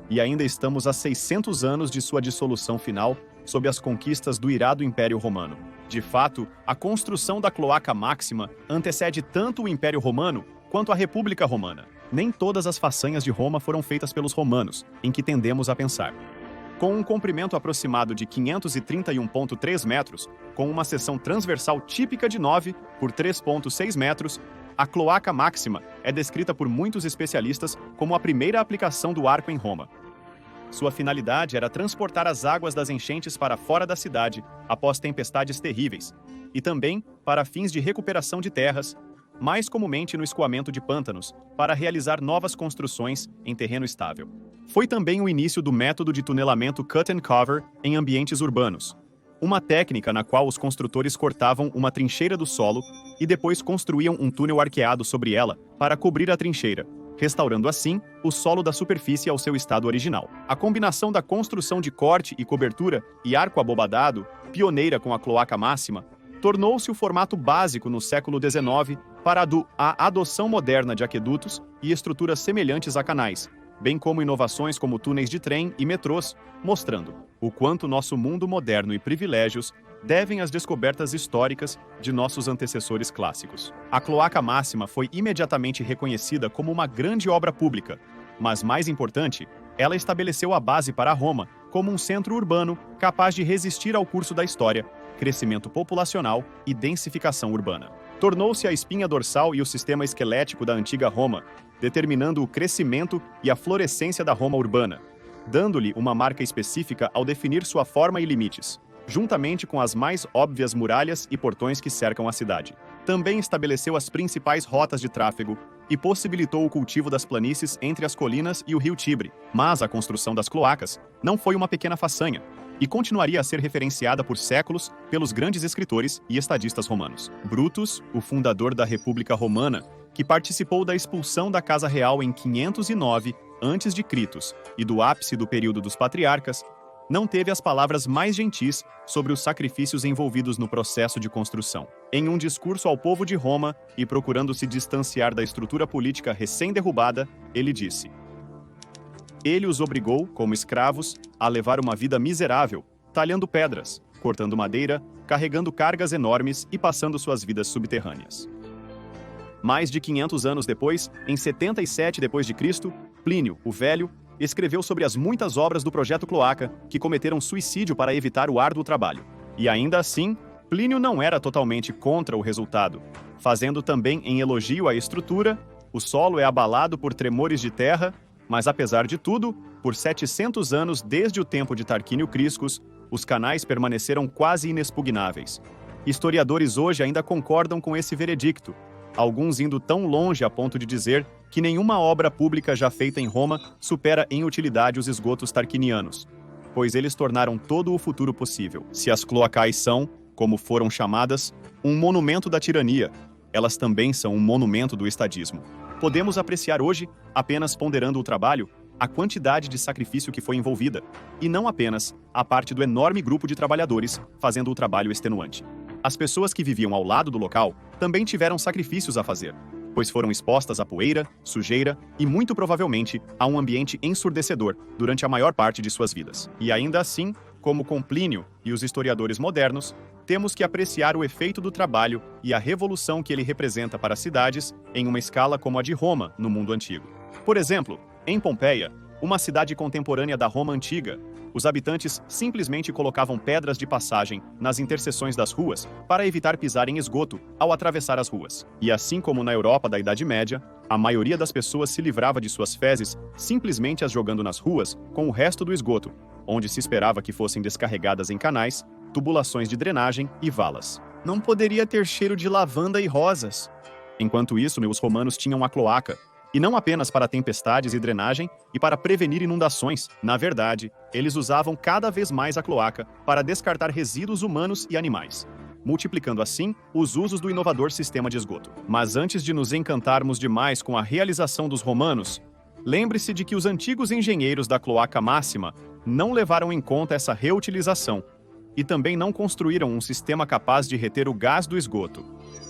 e ainda estamos a 600 anos de sua dissolução final sob as conquistas do irado Império Romano. De fato, a construção da Cloaca Máxima antecede tanto o Império Romano quanto a República Romana. Nem todas as façanhas de Roma foram feitas pelos romanos, em que tendemos a pensar. Com um comprimento aproximado de 531,3 metros, com uma seção transversal típica de 9 por 3,6 metros, a Cloaca Máxima é descrita por muitos especialistas como a primeira aplicação do arco em Roma. Sua finalidade era transportar as águas das enchentes para fora da cidade após tempestades terríveis, e também para fins de recuperação de terras, mais comumente no escoamento de pântanos, para realizar novas construções em terreno estável. Foi também o início do método de tunelamento cut and cover em ambientes urbanos, uma técnica na qual os construtores cortavam uma trincheira do solo e depois construíam um túnel arqueado sobre ela para cobrir a trincheira, restaurando assim o solo da superfície ao seu estado original. A combinação da construção de corte e cobertura e arco abobadado, pioneira com a Cloaca Máxima, tornou-se o formato básico no século XIX para a adoção moderna de aquedutos e estruturas semelhantes a canais, bem como inovações como túneis de trem e metrôs, mostrando o quanto nosso mundo moderno e privilégios devem às descobertas históricas de nossos antecessores clássicos. A Cloaca Máxima foi imediatamente reconhecida como uma grande obra pública, mas mais importante, ela estabeleceu a base para Roma como um centro urbano capaz de resistir ao curso da história, crescimento populacional e densificação urbana. Tornou-se a espinha dorsal e o sistema esquelético da antiga Roma, determinando o crescimento e a florescência da Roma urbana, dando-lhe uma marca específica ao definir sua forma e limites, juntamente com as mais óbvias muralhas e portões que cercam a cidade. Também estabeleceu as principais rotas de tráfego e possibilitou o cultivo das planícies entre as colinas e o rio Tibre. Mas a construção das cloacas não foi uma pequena façanha, e continuaria a ser referenciada por séculos pelos grandes escritores e estadistas romanos. Brutus, o fundador da República Romana, que participou da expulsão da Casa Real em 509 a.C. e do ápice do período dos patriarcas, não teve as palavras mais gentis sobre os sacrifícios envolvidos no processo de construção. Em um discurso ao povo de Roma e procurando se distanciar da estrutura política recém-derrubada, ele disse: ele os obrigou, como escravos, a levar uma vida miserável, talhando pedras, cortando madeira, carregando cargas enormes e passando suas vidas subterrâneas. Mais de 500 anos depois, em 77 d.C., Plínio, o Velho, escreveu sobre as muitas obras do projeto Cloaca que cometeram suicídio para evitar o árduo trabalho. E ainda assim, Plínio não era totalmente contra o resultado, fazendo também em elogio à estrutura. O solo é abalado por tremores de terra, mas apesar de tudo, por 700 anos desde o tempo de Tarquínio Criscus, os canais permaneceram quase inexpugnáveis. Historiadores hoje ainda concordam com esse veredicto, alguns indo tão longe a ponto de dizer que nenhuma obra pública já feita em Roma supera em utilidade os esgotos tarquinianos, pois eles tornaram todo o futuro possível. Se as cloacais são, como foram chamadas, um monumento da tirania, elas também são um monumento do estadismo. Podemos apreciar hoje, apenas ponderando o trabalho, a quantidade de sacrifício que foi envolvida, e não apenas a parte do enorme grupo de trabalhadores fazendo o trabalho extenuante. As pessoas que viviam ao lado do local também tiveram sacrifícios a fazer, pois foram expostas à poeira, sujeira e, muito provavelmente, a um ambiente ensurdecedor durante a maior parte de suas vidas. E ainda assim, como com Plínio e os historiadores modernos, temos que apreciar o efeito do trabalho e a revolução que ele representa para as cidades em uma escala como a de Roma no mundo antigo. Por exemplo, em Pompeia, uma cidade contemporânea da Roma antiga, os habitantes simplesmente colocavam pedras de passagem nas interseções das ruas para evitar pisar em esgoto ao atravessar as ruas. E assim como na Europa da Idade Média, a maioria das pessoas se livrava de suas fezes simplesmente as jogando nas ruas com o resto do esgoto, onde se esperava que fossem descarregadas em canais, tubulações de drenagem e valas. Não poderia ter cheiro de lavanda e rosas. Enquanto isso, os romanos tinham a cloaca, e não apenas para tempestades e drenagem e para prevenir inundações. Na verdade, eles usavam cada vez mais a cloaca para descartar resíduos humanos e animais, multiplicando assim os usos do inovador sistema de esgoto. Mas antes de nos encantarmos demais com a realização dos romanos, lembre-se de que os antigos engenheiros da cloaca máxima não levaram em conta essa reutilização e também não construíram um sistema capaz de reter o gás do esgoto.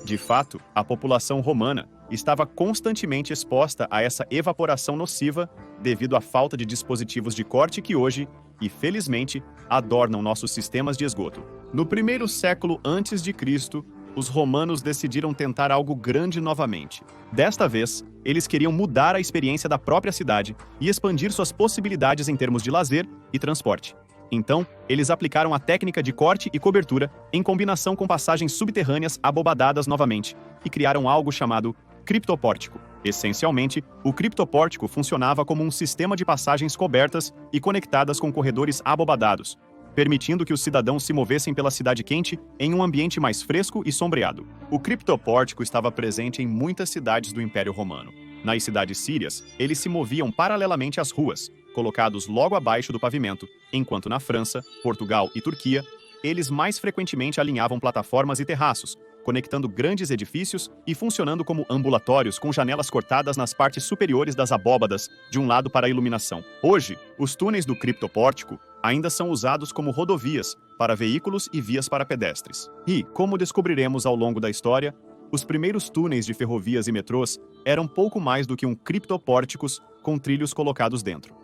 De fato, a população romana estava constantemente exposta a essa evaporação nociva devido à falta de dispositivos de corte que hoje, e felizmente, adornam nossos sistemas de esgoto. No primeiro século antes de Cristo, os romanos decidiram tentar algo grande novamente. Desta vez, eles queriam mudar a experiência da própria cidade e expandir suas possibilidades em termos de lazer e transporte. Então, eles aplicaram a técnica de corte e cobertura em combinação com passagens subterrâneas abobadadas novamente e criaram algo chamado criptopórtico. Essencialmente, o criptopórtico funcionava como um sistema de passagens cobertas e conectadas com corredores abobadados, permitindo que os cidadãos se movessem pela cidade quente em um ambiente mais fresco e sombreado. O criptopórtico estava presente em muitas cidades do Império Romano. Nas cidades sírias, eles se moviam paralelamente às ruas, colocados logo abaixo do pavimento, enquanto na França, Portugal e Turquia, eles mais frequentemente alinhavam plataformas e terraços, conectando grandes edifícios e funcionando como ambulatórios com janelas cortadas nas partes superiores das abóbadas, de um lado para a iluminação. Hoje, os túneis do criptopórtico ainda são usados como rodovias para veículos e vias para pedestres. E, como descobriremos ao longo da história, os primeiros túneis de ferrovias e metrôs eram pouco mais do que criptopórticos com trilhos colocados dentro.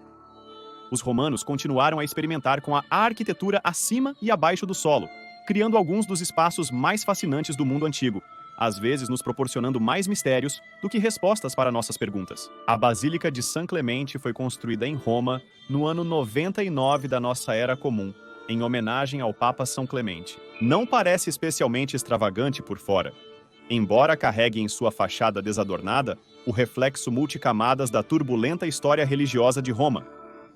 Os romanos continuaram a experimentar com a arquitetura acima e abaixo do solo, criando alguns dos espaços mais fascinantes do mundo antigo, às vezes nos proporcionando mais mistérios do que respostas para nossas perguntas. A Basílica de São Clemente foi construída em Roma no ano 99 da nossa Era Comum, em homenagem ao Papa São Clemente. Não parece especialmente extravagante por fora, embora carregue em sua fachada desadornada o reflexo multicamadas da turbulenta história religiosa de Roma,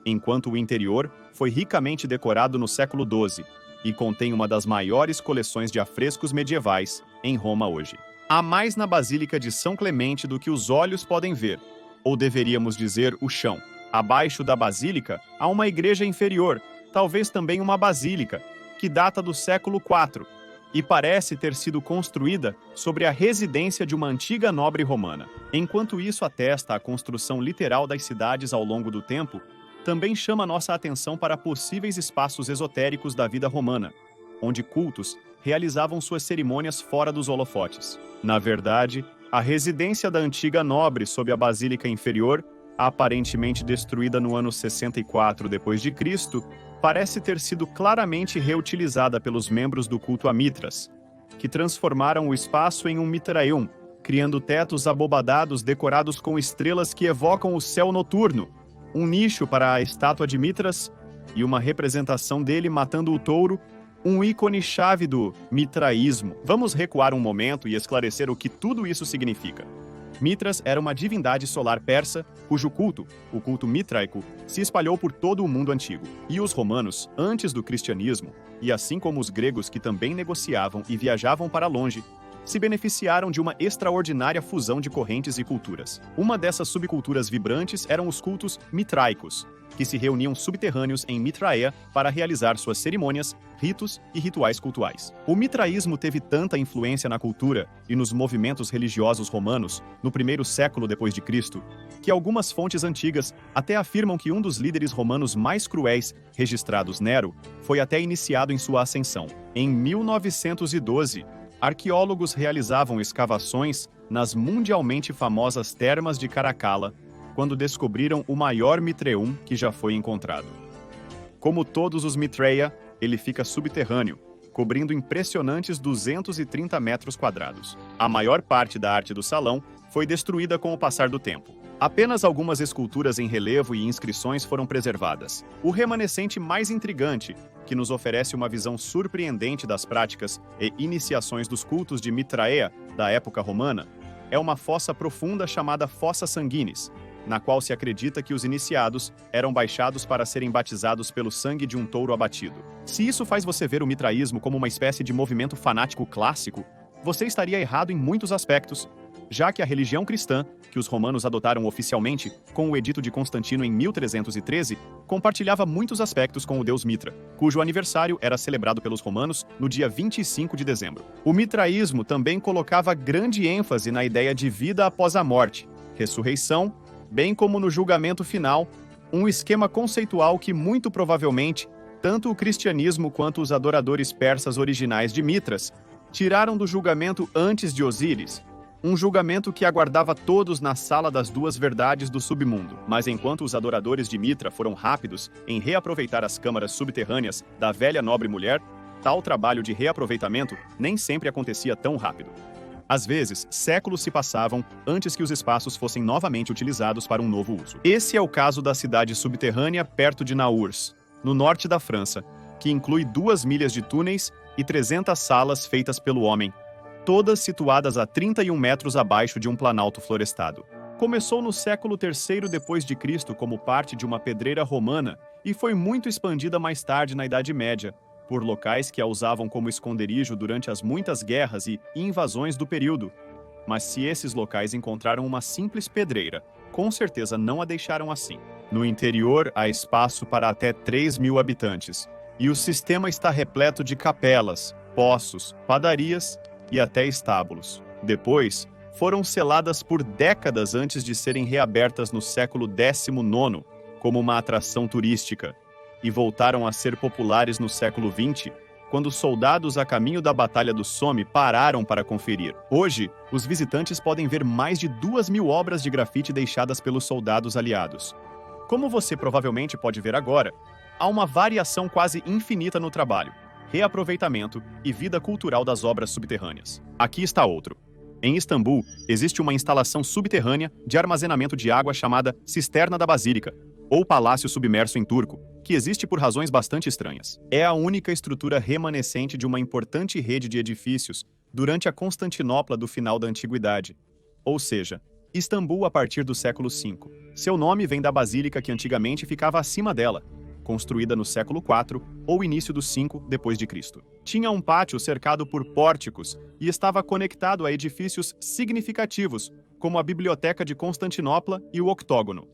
enquanto o interior foi ricamente decorado no século XII e contém uma das maiores coleções de afrescos medievais em Roma hoje. Há mais na Basílica de São Clemente do que os olhos podem ver, ou deveríamos dizer o chão. Abaixo da basílica há uma igreja inferior, talvez também uma basílica, que data do século IV e parece ter sido construída sobre a residência de uma antiga nobre romana. Enquanto isso atesta a construção literal das cidades ao longo do tempo, também chama nossa atenção para possíveis espaços esotéricos da vida romana, onde cultos realizavam suas cerimônias fora dos holofotes. Na verdade, a residência da antiga nobre sob a Basílica Inferior, aparentemente destruída no ano 64 d.C., parece ter sido claramente reutilizada pelos membros do culto a Mitras, que transformaram o espaço em um mitraium, criando tetos abobadados decorados com estrelas que evocam o céu noturno, um nicho para a estátua de Mitras e uma representação dele matando o touro, um ícone-chave do mitraísmo. Vamos recuar um momento e esclarecer o que tudo isso significa. Mitras era uma divindade solar persa, cujo culto, o culto mitraico, se espalhou por todo o mundo antigo. E os romanos, antes do cristianismo, e assim como os gregos que também negociavam e viajavam para longe, se beneficiaram de uma extraordinária fusão de correntes e culturas. Uma dessas subculturas vibrantes eram os cultos mitraicos, que se reuniam subterrâneos em Mitraea para realizar suas cerimônias, ritos e rituais cultuais. O mitraísmo teve tanta influência na cultura e nos movimentos religiosos romanos no primeiro século depois de Cristo, que algumas fontes antigas até afirmam que um dos líderes romanos mais cruéis registrados, Nero, foi até iniciado em sua ascensão. Em 1912, arqueólogos realizavam escavações nas mundialmente famosas termas de Caracalla, quando descobriram o maior Mitreum que já foi encontrado. Como todos os Mitreia, ele fica subterrâneo, cobrindo impressionantes 230 metros quadrados. A maior parte da arte do salão foi destruída com o passar do tempo. Apenas algumas esculturas em relevo e inscrições foram preservadas. O remanescente mais intrigante, que nos oferece uma visão surpreendente das práticas e iniciações dos cultos de Mitraea da época romana, é uma fossa profunda chamada Fossa Sanguinis, na qual se acredita que os iniciados eram baixados para serem batizados pelo sangue de um touro abatido. Se isso faz você ver o mitraísmo como uma espécie de movimento fanático clássico, você estaria errado em muitos aspectos, já que a religião cristã, que os romanos adotaram oficialmente com o Edito de Constantino em 1313, compartilhava muitos aspectos com o deus Mitra, cujo aniversário era celebrado pelos romanos no dia 25 de dezembro. O mitraísmo também colocava grande ênfase na ideia de vida após a morte, ressurreição, bem como no julgamento final, um esquema conceitual que muito provavelmente tanto o cristianismo quanto os adoradores persas originais de Mitras tiraram do julgamento antes de Osíris, um julgamento que aguardava todos na sala das duas verdades do submundo. Mas enquanto os adoradores de Mitra foram rápidos em reaproveitar as câmaras subterrâneas da velha nobre mulher, tal trabalho de reaproveitamento nem sempre acontecia tão rápido. Às vezes, séculos se passavam antes que os espaços fossem novamente utilizados para um novo uso. Esse é o caso da cidade subterrânea perto de Naurs, no norte da França, que inclui 2 milhas de túneis e 300 salas feitas pelo homem, todas situadas a 31 metros abaixo de um planalto florestado. Começou no século III depois de Cristo como parte de uma pedreira romana e foi muito expandida mais tarde na Idade Média, por locais que a usavam como esconderijo durante as muitas guerras e invasões do período. Mas se esses locais encontraram uma simples pedreira, com certeza não a deixaram assim. No interior, há espaço para até 3.000 habitantes, e o sistema está repleto de capelas, poços, padarias e até estábulos. Depois, foram seladas por décadas antes de serem reabertas no século XIX como uma atração turística, e voltaram a ser populares no século XX, quando soldados a caminho da Batalha do Somme pararam para conferir. Hoje, os visitantes podem ver mais de 2.000 obras de grafite deixadas pelos soldados aliados. Como você provavelmente pode ver agora, há uma variação quase infinita no trabalho, reaproveitamento e vida cultural das obras subterrâneas. Aqui está outro. Em Istambul, existe uma instalação subterrânea de armazenamento de água chamada Cisterna da Basílica, ou Palácio Submerso em turco, que existe por razões bastante estranhas. É a única estrutura remanescente de uma importante rede de edifícios durante a Constantinopla do final da Antiguidade, ou seja, Istambul a partir do século V. Seu nome vem da basílica que antigamente ficava acima dela, construída no século IV ou início do V depois de Cristo. Tinha um pátio cercado por pórticos e estava conectado a edifícios significativos, como a Biblioteca de Constantinopla e o Octógono,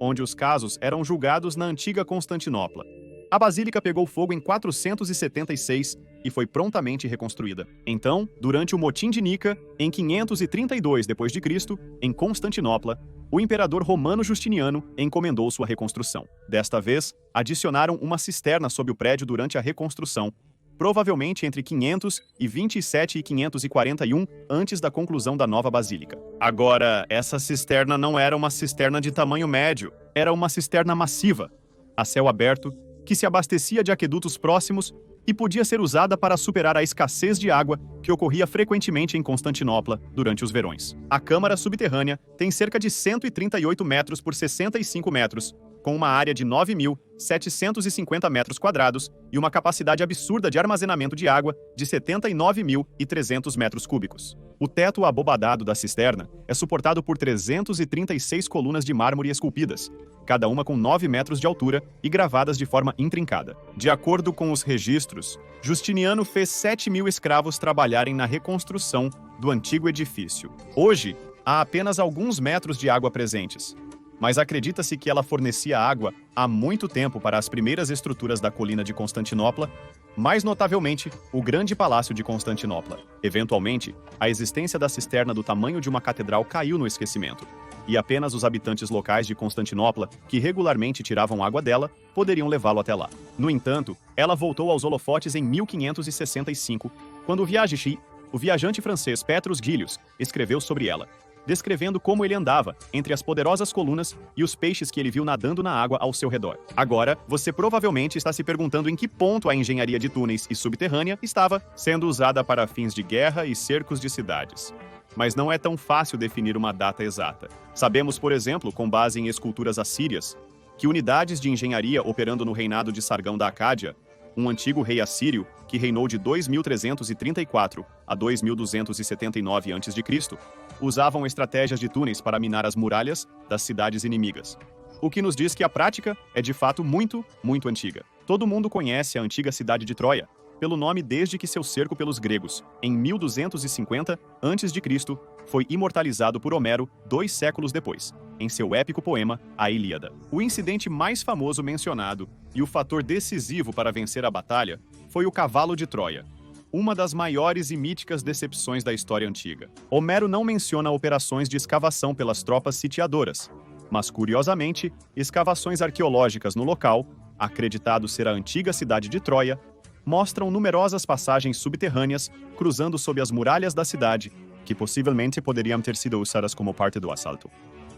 onde os casos eram julgados na antiga Constantinopla. A basílica pegou fogo em 476 e foi prontamente reconstruída. Então, durante o Motim de Nica, em 532 d.C., em Constantinopla, o imperador romano Justiniano encomendou sua reconstrução. Desta vez, adicionaram uma cisterna sob o prédio durante a reconstrução, provavelmente entre 527 e 541 antes da conclusão da nova basílica. Agora, essa cisterna não era uma cisterna de tamanho médio, era uma cisterna massiva, a céu aberto, que se abastecia de aquedutos próximos e podia ser usada para superar a escassez de água que ocorria frequentemente em Constantinopla durante os verões. A câmara subterrânea tem cerca de 138 metros por 65 metros com uma área de 9.750 metros quadrados e uma capacidade absurda de armazenamento de água de 79.300 metros cúbicos. O teto abobadado da cisterna é suportado por 336 colunas de mármore esculpidas, cada uma com 9 metros de altura e gravadas de forma intrincada. De acordo com os registros, Justiniano fez 7.000 escravos trabalharem na reconstrução do antigo edifício. Hoje, há apenas alguns metros de água presentes, mas acredita-se que ela fornecia água há muito tempo para as primeiras estruturas da colina de Constantinopla, mais notavelmente, o Grande Palácio de Constantinopla. Eventualmente, a existência da cisterna do tamanho de uma catedral caiu no esquecimento, e apenas os habitantes locais de Constantinopla, que regularmente tiravam água dela, poderiam levá-lo até lá. No entanto, ela voltou aos holofotes em 1565, quando o viajante francês Petrus Gillius escreveu sobre ela, descrevendo como ele andava entre as poderosas colunas e os peixes que ele viu nadando na água ao seu redor. Agora, você provavelmente está se perguntando em que ponto a engenharia de túneis e subterrânea estava sendo usada para fins de guerra e cercos de cidades. Mas não é tão fácil definir uma data exata. Sabemos, por exemplo, com base em esculturas assírias, que unidades de engenharia operando no reinado de Sargão da Acádia, um antigo rei assírio que reinou de 2334 a 2279 a.C., usavam estratégias de túneis para minar as muralhas das cidades inimigas. O que nos diz que a prática é de fato muito, muito antiga. Todo mundo conhece a antiga cidade de Troia, pelo nome desde que seu cerco pelos gregos, em 1250 a.C., foi imortalizado por Homero 2 séculos depois, em seu épico poema A Ilíada. O incidente mais famoso mencionado e o fator decisivo para vencer a batalha foi o cavalo de Troia, uma das maiores e míticas decepções da história antiga. Homero não menciona operações de escavação pelas tropas sitiadoras, mas, curiosamente, escavações arqueológicas no local, acreditado ser a antiga cidade de Troia, mostram numerosas passagens subterrâneas cruzando sob as muralhas da cidade, que possivelmente poderiam ter sido usadas como parte do assalto.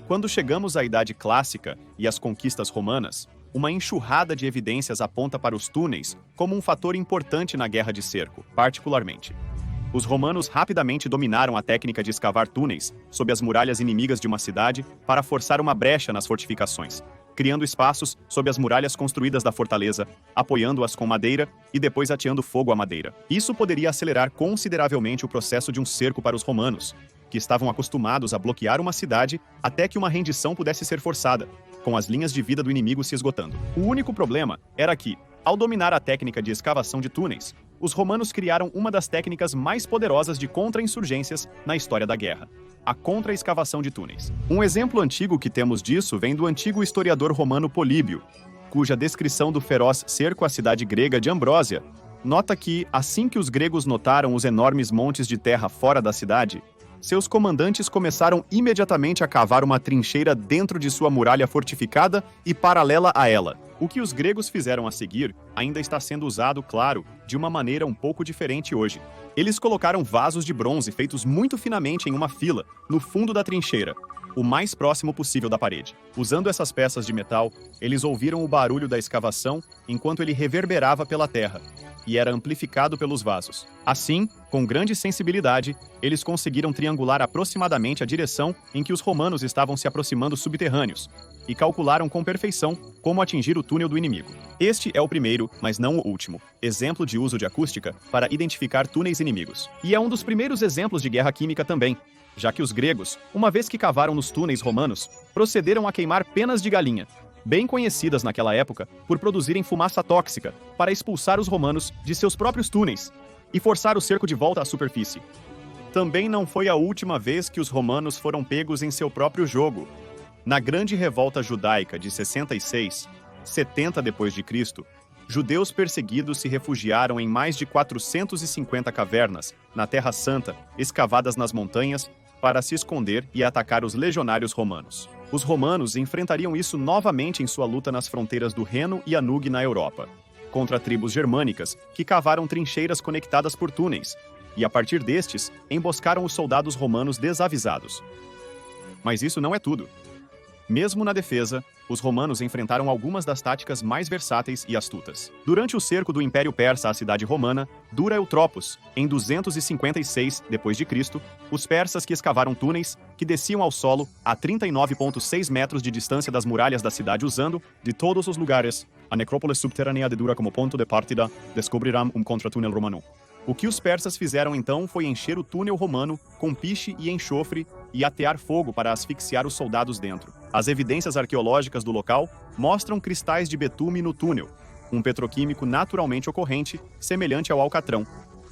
Quando chegamos à Idade Clássica e às conquistas romanas, uma enxurrada de evidências aponta para os túneis como um fator importante na guerra de cerco, particularmente. Os romanos rapidamente dominaram a técnica de escavar túneis sob as muralhas inimigas de uma cidade para forçar uma brecha nas fortificações, criando espaços sob as muralhas construídas da fortaleza, apoiando-as com madeira e depois ateando fogo à madeira. Isso poderia acelerar consideravelmente o processo de um cerco para os romanos, que estavam acostumados a bloquear uma cidade até que uma rendição pudesse ser forçada, com as linhas de vida do inimigo se esgotando. O único problema era que, ao dominar a técnica de escavação de túneis, os romanos criaram uma das técnicas mais poderosas de contra-insurgências na história da guerra: a contra-escavação de túneis. Um exemplo antigo que temos disso vem do antigo historiador romano Políbio, cuja descrição do feroz cerco à cidade grega de Ambrósia nota que, assim que os gregos notaram os enormes montes de terra fora da cidade, seus comandantes começaram imediatamente a cavar uma trincheira dentro de sua muralha fortificada e paralela a ela. O que os gregos fizeram a seguir ainda está sendo usado, claro, de uma maneira um pouco diferente hoje. Eles colocaram vasos de bronze feitos muito finamente em uma fila, no fundo da trincheira, o mais próximo possível da parede. Usando essas peças de metal, eles ouviram o barulho da escavação enquanto ele reverberava pela terra, e era amplificado pelos vasos. Assim, com grande sensibilidade, eles conseguiram triangular aproximadamente a direção em que os romanos estavam se aproximando subterrâneos, e calcularam com perfeição como atingir o túnel do inimigo. Este é o primeiro, mas não o último, exemplo de uso de acústica para identificar túneis inimigos. E é um dos primeiros exemplos de guerra química também, já que os gregos, uma vez que cavaram nos túneis romanos, procederam a queimar penas de galinha, bem conhecidas naquela época por produzirem fumaça tóxica, para expulsar os romanos de seus próprios túneis e forçar o cerco de volta à superfície. Também não foi a última vez que os romanos foram pegos em seu próprio jogo. Na Grande Revolta Judaica de 66, 70 d.C., judeus perseguidos se refugiaram em mais de 450 cavernas na Terra Santa, escavadas nas montanhas, para se esconder e atacar os legionários romanos. Os romanos enfrentariam isso novamente em sua luta nas fronteiras do Reno e Anug na Europa, contra tribos germânicas que cavaram trincheiras conectadas por túneis, e a partir destes, emboscaram os soldados romanos desavisados. Mas isso não é tudo. Mesmo na defesa, os romanos enfrentaram algumas das táticas mais versáteis e astutas. Durante o cerco do Império Persa à cidade romana, Dura Eutropos, em 256 d.C., os persas que escavaram túneis que desciam ao solo a 39,6 metros de distância das muralhas da cidade usando, de todos os lugares, a necrópole subterrânea de Dura como ponto de partida, descobrirão um contratúnel romano. O que os persas fizeram então foi encher o túnel romano com piche e enxofre e atear fogo para asfixiar os soldados dentro. As evidências arqueológicas do local mostram cristais de betume no túnel, um petroquímico naturalmente ocorrente, semelhante ao alcatrão,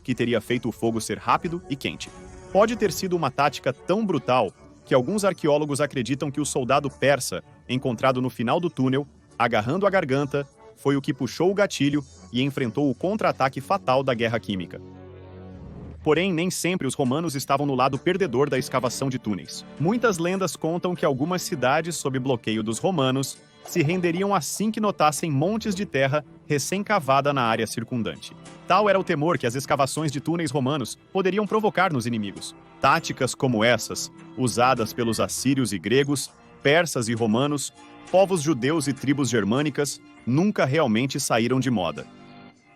que teria feito o fogo ser rápido e quente. Pode ter sido uma tática tão brutal que alguns arqueólogos acreditam que o soldado persa, encontrado no final do túnel, agarrando a garganta, foi o que puxou o gatilho e enfrentou o contra-ataque fatal da guerra química. Porém, nem sempre os romanos estavam no lado perdedor da escavação de túneis. Muitas lendas contam que algumas cidades sob bloqueio dos romanos se renderiam assim que notassem montes de terra recém-cavada na área circundante. Tal era o temor que as escavações de túneis romanos poderiam provocar nos inimigos. Táticas como essas, usadas pelos assírios e gregos, persas e romanos, povos judeus e tribos germânicas, nunca realmente saíram de moda.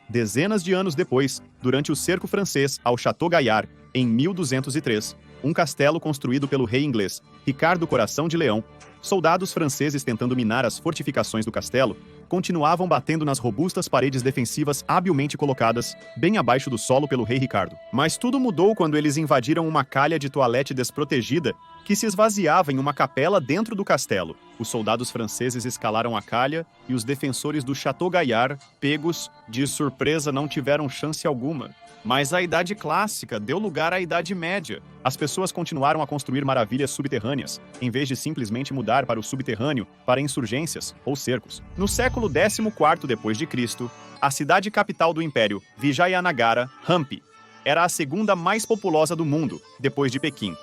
Dezenas de anos depois, durante o cerco francês ao Château Gaillard, em 1203, um castelo construído pelo rei inglês Ricardo Coração de Leão, soldados franceses tentando minar as fortificações do castelo continuavam batendo nas robustas paredes defensivas habilmente colocadas bem abaixo do solo pelo rei Ricardo. Mas tudo mudou quando eles invadiram uma calha de toalete desprotegida que se esvaziava em uma capela dentro do castelo. Os soldados franceses escalaram a calha e os defensores do Château Gaillard, pegos de surpresa, não tiveram chance alguma. Mas a Idade Clássica deu lugar à Idade Média. As pessoas continuaram a construir maravilhas subterrâneas, em vez de simplesmente mudar para o subterrâneo para insurgências ou cercos. No século XIV d.C., a cidade capital do Império, Vijayanagara, Hampi, era a segunda mais populosa do mundo, depois de Pequim.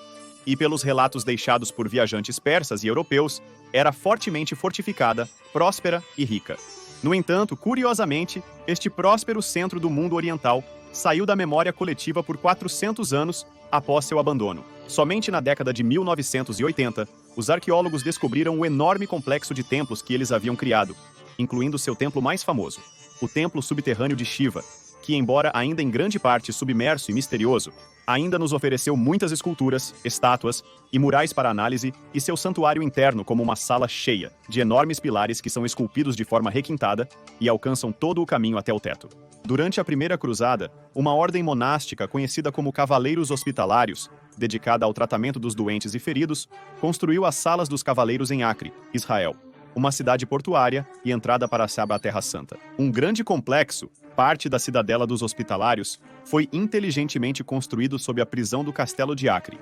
E pelos relatos deixados por viajantes persas e europeus, era fortemente fortificada, próspera e rica. No entanto, curiosamente, este próspero centro do mundo oriental saiu da memória coletiva por 400 anos após seu abandono. Somente na década de 1980, os arqueólogos descobriram o enorme complexo de templos que eles haviam criado, incluindo seu templo mais famoso, o Templo Subterrâneo de Shiva, que, embora ainda em grande parte submerso e misterioso, ainda nos ofereceu muitas esculturas, estátuas e murais para análise, e seu santuário interno como uma sala cheia de enormes pilares que são esculpidos de forma requintada e alcançam todo o caminho até o teto. Durante a Primeira Cruzada, uma ordem monástica conhecida como Cavaleiros Hospitalários, dedicada ao tratamento dos doentes e feridos, construiu as Salas dos Cavaleiros em Acre, Israel, uma cidade portuária e entrada para a Terra Santa. Um grande complexo, parte da cidadela dos Hospitalários, foi inteligentemente construído sob a prisão do Castelo de Acre.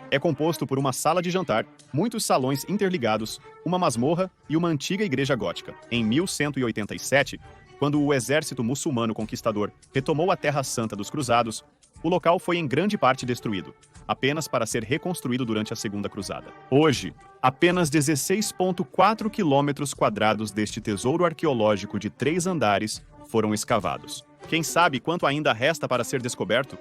É composto por uma sala de jantar, muitos salões interligados, uma masmorra e uma antiga igreja gótica. Em 1187, quando o exército muçulmano conquistador retomou a Terra Santa dos Cruzados, o local foi em grande parte destruído, apenas para ser reconstruído durante a Segunda Cruzada. Hoje, apenas 16,4 quilômetros quadrados deste tesouro arqueológico de 3 andares foram escavados. Quem sabe quanto ainda resta para ser descoberto?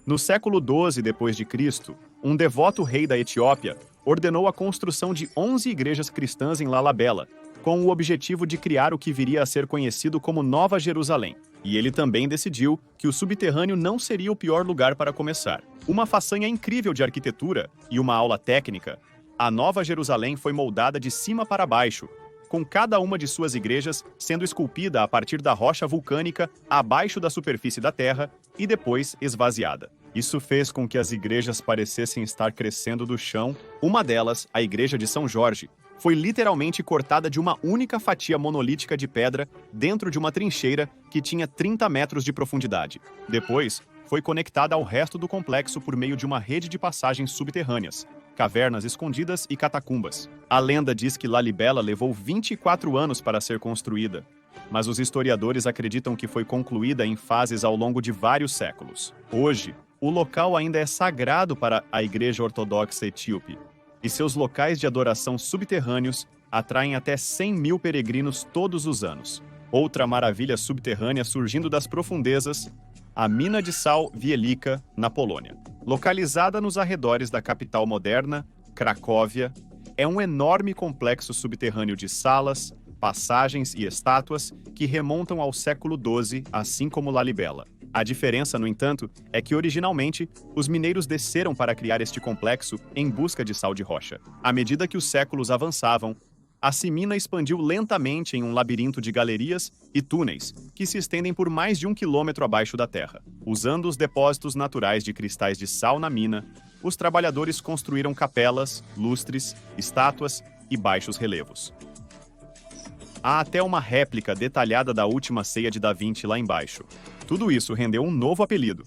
No século XII d.C., um devoto rei da Etiópia ordenou a construção de 11 igrejas cristãs em Lalabela, com o objetivo de criar o que viria a ser conhecido como Nova Jerusalém. E ele também decidiu que o subterrâneo não seria o pior lugar para começar. Uma façanha incrível de arquitetura e uma aula técnica, a Nova Jerusalém foi moldada de cima para baixo, com cada uma de suas igrejas sendo esculpida a partir da rocha vulcânica abaixo da superfície da terra e depois esvaziada. Isso fez com que as igrejas parecessem estar crescendo do chão. Uma delas, a Igreja de São Jorge, foi literalmente cortada de uma única fatia monolítica de pedra dentro de uma trincheira que tinha 30 metros de profundidade. Depois, foi conectada ao resto do complexo por meio de uma rede de passagens subterrâneas, cavernas escondidas e catacumbas. A lenda diz que Lalibela levou 24 anos para ser construída, mas os historiadores acreditam que foi concluída em fases ao longo de vários séculos. Hoje, o local ainda é sagrado para a Igreja Ortodoxa Etíope, e seus locais de adoração subterrâneos atraem até 100 mil peregrinos todos os anos. Outra maravilha subterrânea surgindo das profundezas, a mina de sal Wielika, na Polônia. Localizada nos arredores da capital moderna, Cracóvia, é um enorme complexo subterrâneo de salas, passagens e estátuas que remontam ao século XII, assim como Lalibela. A diferença, no entanto, é que originalmente os mineiros desceram para criar este complexo em busca de sal de rocha. À medida que os séculos avançavam, a Simina expandiu lentamente em um labirinto de galerias e túneis que se estendem por mais de 1 quilômetro abaixo da terra. Usando os depósitos naturais de cristais de sal na mina, os trabalhadores construíram capelas, lustres, estátuas e baixos relevos. Há até uma réplica detalhada da Última Ceia de Da Vinci lá embaixo. Tudo isso rendeu um novo apelido: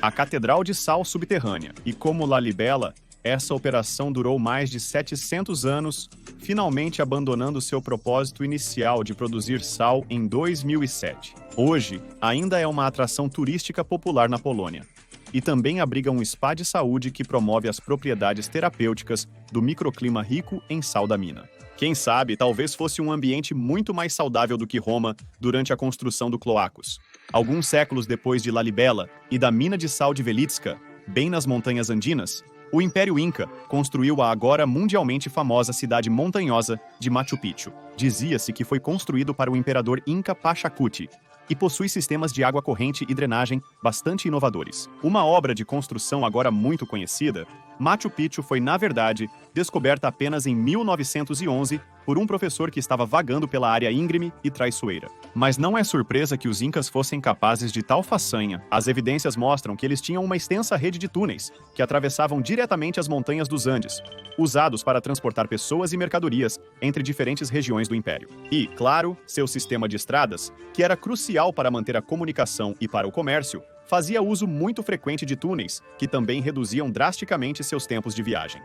a Catedral de Sal Subterrânea. E como Lalibela, essa operação durou mais de 700 anos, finalmente abandonando seu propósito inicial de produzir sal em 2007. Hoje, ainda é uma atração turística popular na Polônia. E também abriga um spa de saúde que promove as propriedades terapêuticas do microclima rico em sal da mina. Quem sabe, talvez fosse um ambiente muito mais saudável do que Roma durante a construção do Cloacus. Alguns séculos depois de Lalibela e da mina de sal de Velitska, bem nas montanhas andinas, o Império Inca construiu a agora mundialmente famosa cidade montanhosa de Machu Picchu. Dizia-se que foi construído para o imperador Inca Pachacuti e possui sistemas de água corrente e drenagem bastante inovadores. Uma obra de construção agora muito conhecida, Machu Picchu foi, na verdade, descoberta apenas em 1911 por um professor que estava vagando pela área íngreme e traiçoeira. Mas não é surpresa que os incas fossem capazes de tal façanha. As evidências mostram que eles tinham uma extensa rede de túneis que atravessavam diretamente as montanhas dos Andes, usados para transportar pessoas e mercadorias entre diferentes regiões do império. E, claro, seu sistema de estradas, que era crucial para manter a comunicação e para o comércio, fazia uso muito frequente de túneis, que também reduziam drasticamente seus tempos de viagem.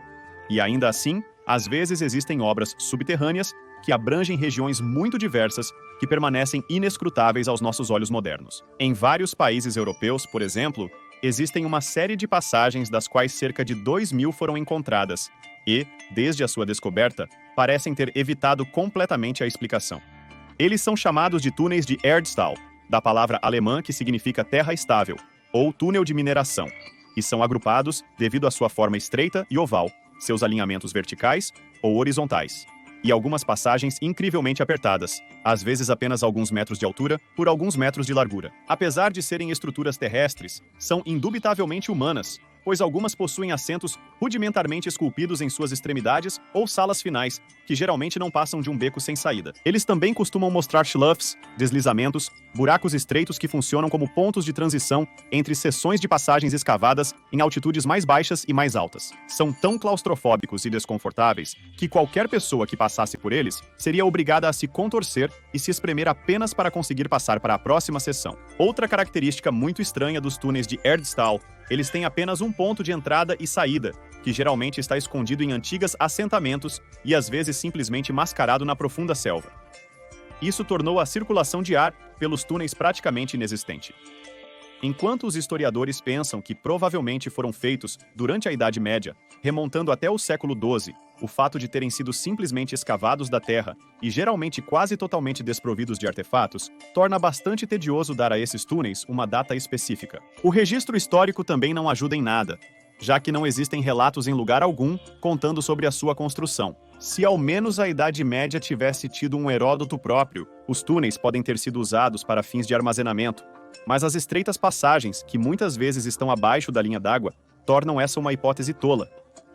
E ainda assim, às vezes existem obras subterrâneas que abrangem regiões muito diversas que permanecem inescrutáveis aos nossos olhos modernos. Em vários países europeus, por exemplo, existem uma série de passagens das quais cerca de 2.000 foram encontradas e, desde a sua descoberta, parecem ter evitado completamente a explicação. Eles são chamados de túneis de Erdstall, da palavra alemã que significa terra estável, ou túnel de mineração, e são agrupados devido à sua forma estreita e oval, seus alinhamentos verticais ou horizontais, e algumas passagens incrivelmente apertadas, às vezes apenas alguns metros de altura por alguns metros de largura. Apesar de serem estruturas terrestres, são indubitavelmente humanas, pois algumas possuem assentos rudimentarmente esculpidos em suas extremidades ou salas finais, que geralmente não passam de um beco sem saída. Eles também costumam mostrar sloughs, deslizamentos, buracos estreitos que funcionam como pontos de transição entre seções de passagens escavadas em altitudes mais baixas e mais altas. São tão claustrofóbicos e desconfortáveis que qualquer pessoa que passasse por eles seria obrigada a se contorcer e se espremer apenas para conseguir passar para a próxima seção. Outra característica muito estranha dos túneis de Erdstall: eles têm apenas um ponto de entrada e saída, que geralmente está escondido em antigos assentamentos e às vezes simplesmente mascarado na profunda selva. Isso tornou a circulação de ar pelos túneis praticamente inexistente. Enquanto os historiadores pensam que provavelmente foram feitos durante a Idade Média, remontando até o século XII, o fato de terem sido simplesmente escavados da terra e geralmente quase totalmente desprovidos de artefatos, torna bastante tedioso dar a esses túneis uma data específica. O registro histórico também não ajuda em nada, já que não existem relatos em lugar algum contando sobre a sua construção. Se ao menos a Idade Média tivesse tido um Heródoto próprio, os túneis podem ter sido usados para fins de armazenamento, mas as estreitas passagens, que muitas vezes estão abaixo da linha d'água, tornam essa uma hipótese tola,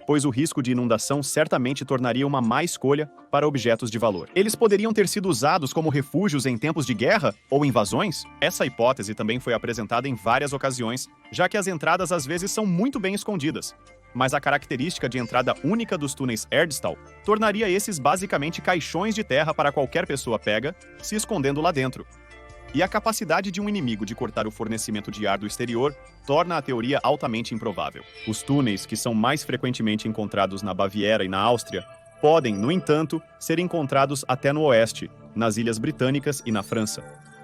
pois o risco de inundação certamente tornaria uma má escolha para objetos de valor. Eles poderiam ter sido usados como refúgios em tempos de guerra ou invasões? Essa hipótese também foi apresentada em várias ocasiões, já que as entradas às vezes são muito bem escondidas. Mas a característica de entrada única dos túneis Erdstall tornaria esses basicamente caixões de terra para qualquer pessoa pega, se escondendo lá dentro. E a capacidade de um inimigo de cortar o fornecimento de ar do exterior torna a teoria altamente improvável. Os túneis, que são mais frequentemente encontrados na Baviera e na Áustria, podem, no entanto, ser encontrados até no oeste, nas Ilhas Britânicas e na França,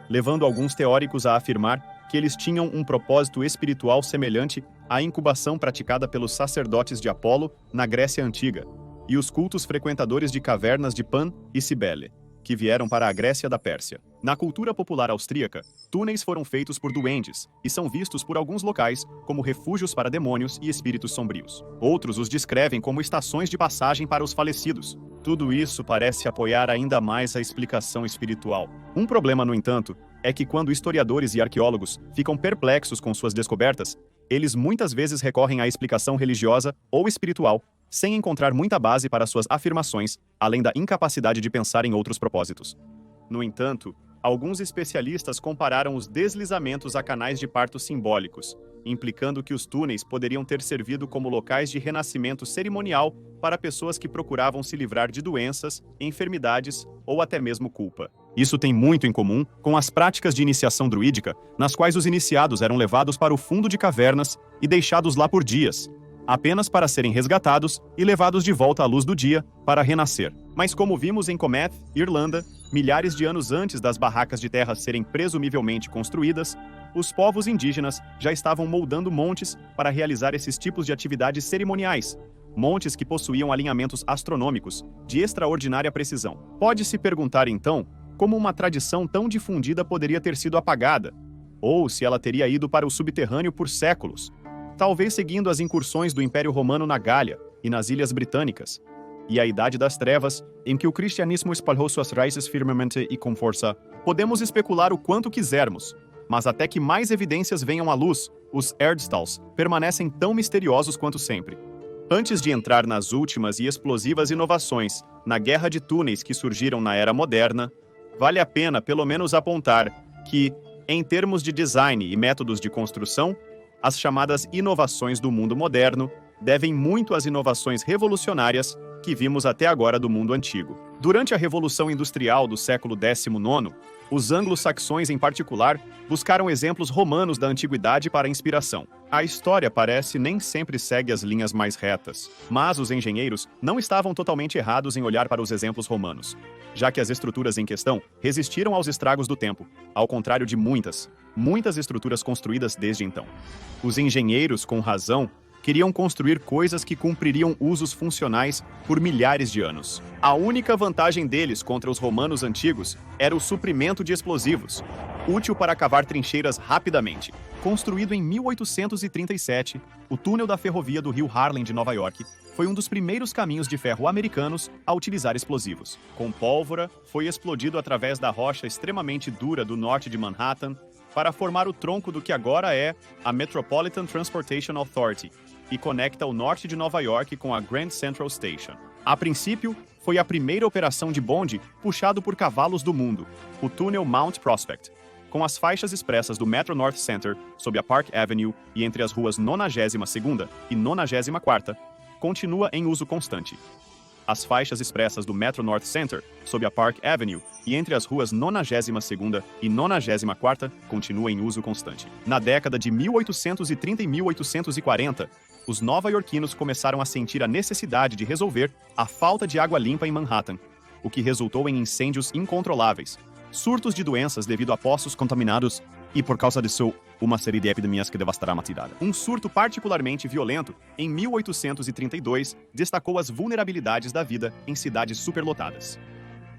levando alguns teóricos a afirmar que eles tinham um propósito espiritual semelhante à incubação praticada pelos sacerdotes de Apolo na Grécia Antiga e os cultos frequentadores de cavernas de Pan e Cibele, que vieram para a Grécia da Pérsia. Na cultura popular austríaca, túneis foram feitos por duendes e são vistos por alguns locais como refúgios para demônios e espíritos sombrios. Outros os descrevem como estações de passagem para os falecidos. Tudo isso parece apoiar ainda mais a explicação espiritual. Um problema, no entanto, é que quando historiadores e arqueólogos ficam perplexos com suas descobertas, eles muitas vezes recorrem à explicação religiosa ou espiritual, sem encontrar muita base para suas afirmações, além da incapacidade de pensar em outros propósitos. No entanto, alguns especialistas compararam os deslizamentos a canais de parto simbólicos, implicando que os túneis poderiam ter servido como locais de renascimento cerimonial para pessoas que procuravam se livrar de doenças, enfermidades ou até mesmo culpa. Isso tem muito em comum com as práticas de iniciação druídica, nas quais os iniciados eram levados para o fundo de cavernas e deixados lá por dias, apenas para serem resgatados e levados de volta à luz do dia para renascer. Mas como vimos em Cometh, Irlanda, milhares de anos antes das barracas de terra serem presumivelmente construídas, os povos indígenas já estavam moldando montes para realizar esses tipos de atividades cerimoniais, montes que possuíam alinhamentos astronômicos de extraordinária precisão. Pode-se perguntar, então, como uma tradição tão difundida poderia ter sido apagada, ou se ela teria ido para o subterrâneo por séculos, talvez seguindo as incursões do Império Romano na Gália e nas Ilhas Britânicas, e a Idade das Trevas, em que o cristianismo espalhou suas raízes firmemente e com força. Podemos especular o quanto quisermos, mas até que mais evidências venham à luz, os Erdstals permanecem tão misteriosos quanto sempre. Antes de entrar nas últimas e explosivas inovações na guerra de túneis que surgiram na Era Moderna, vale a pena pelo menos apontar que, em termos de design e métodos de construção, as chamadas inovações do mundo moderno devem muito às inovações revolucionárias que vimos até agora do mundo antigo. Durante a Revolução Industrial do século XIX, os anglo-saxões em particular buscaram exemplos romanos da antiguidade para inspiração. A história parece nem sempre segue as linhas mais retas, mas os engenheiros não estavam totalmente errados em olhar para os exemplos romanos, já que as estruturas em questão resistiram aos estragos do tempo, ao contrário de muitas estruturas construídas desde então. Os engenheiros, com razão, queriam construir coisas que cumpririam usos funcionais por milhares de anos. A única vantagem deles contra os romanos antigos era o suprimento de explosivos, útil para cavar trincheiras rapidamente. Construído em 1837, o túnel da ferrovia do rio Harlem de Nova York foi um dos primeiros caminhos de ferro americanos a utilizar explosivos. Com pólvora, foi explodido através da rocha extremamente dura do norte de Manhattan para formar o tronco do que agora é a Metropolitan Transportation Authority, e conecta o norte de Nova York com a Grand Central Station. A princípio, foi a primeira operação de bonde puxado por cavalos do mundo, o túnel Mount Prospect, com as faixas expressas do Metro North Center sob a Park Avenue e entre as ruas 92ª e 94ª, continua em uso constante. As faixas expressas do Metro North Center sob a Park Avenue e entre as ruas 92ª e 94ª continua em uso constante. Na década de 1830 e 1840, os nova-iorquinos começaram a sentir a necessidade de resolver a falta de água limpa em Manhattan, o que resultou em incêndios incontroláveis, surtos de doenças devido a poços contaminados e, por causa disso, uma série de epidemias que devastará a cidade. Um surto particularmente violento, em 1832, destacou as vulnerabilidades da vida em cidades superlotadas.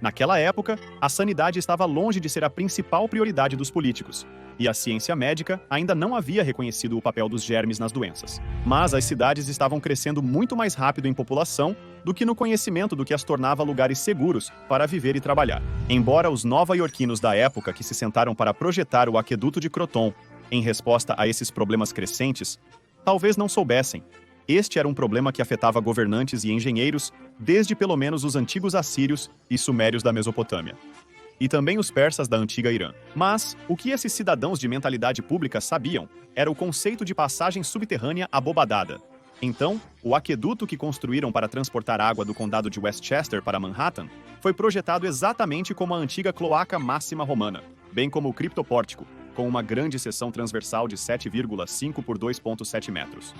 Naquela época, a sanidade estava longe de ser a principal prioridade dos políticos, e a ciência médica ainda não havia reconhecido o papel dos germes nas doenças. Mas as cidades estavam crescendo muito mais rápido em população do que no conhecimento do que as tornava lugares seguros para viver e trabalhar. Embora os nova-iorquinos da época que se sentaram para projetar o aqueduto de Croton em resposta a esses problemas crescentes, talvez não soubessem. Este era um problema que afetava governantes e engenheiros desde pelo menos os antigos assírios e sumérios da Mesopotâmia, e também os persas da antiga Irã. Mas o que esses cidadãos de mentalidade pública sabiam era o conceito de passagem subterrânea abobadada. Então, o aqueduto que construíram para transportar água do condado de Westchester para Manhattan foi projetado exatamente como a antiga cloaca máxima romana, bem como o criptopórtico, com uma grande seção transversal de 7,5 por 2,7 metros.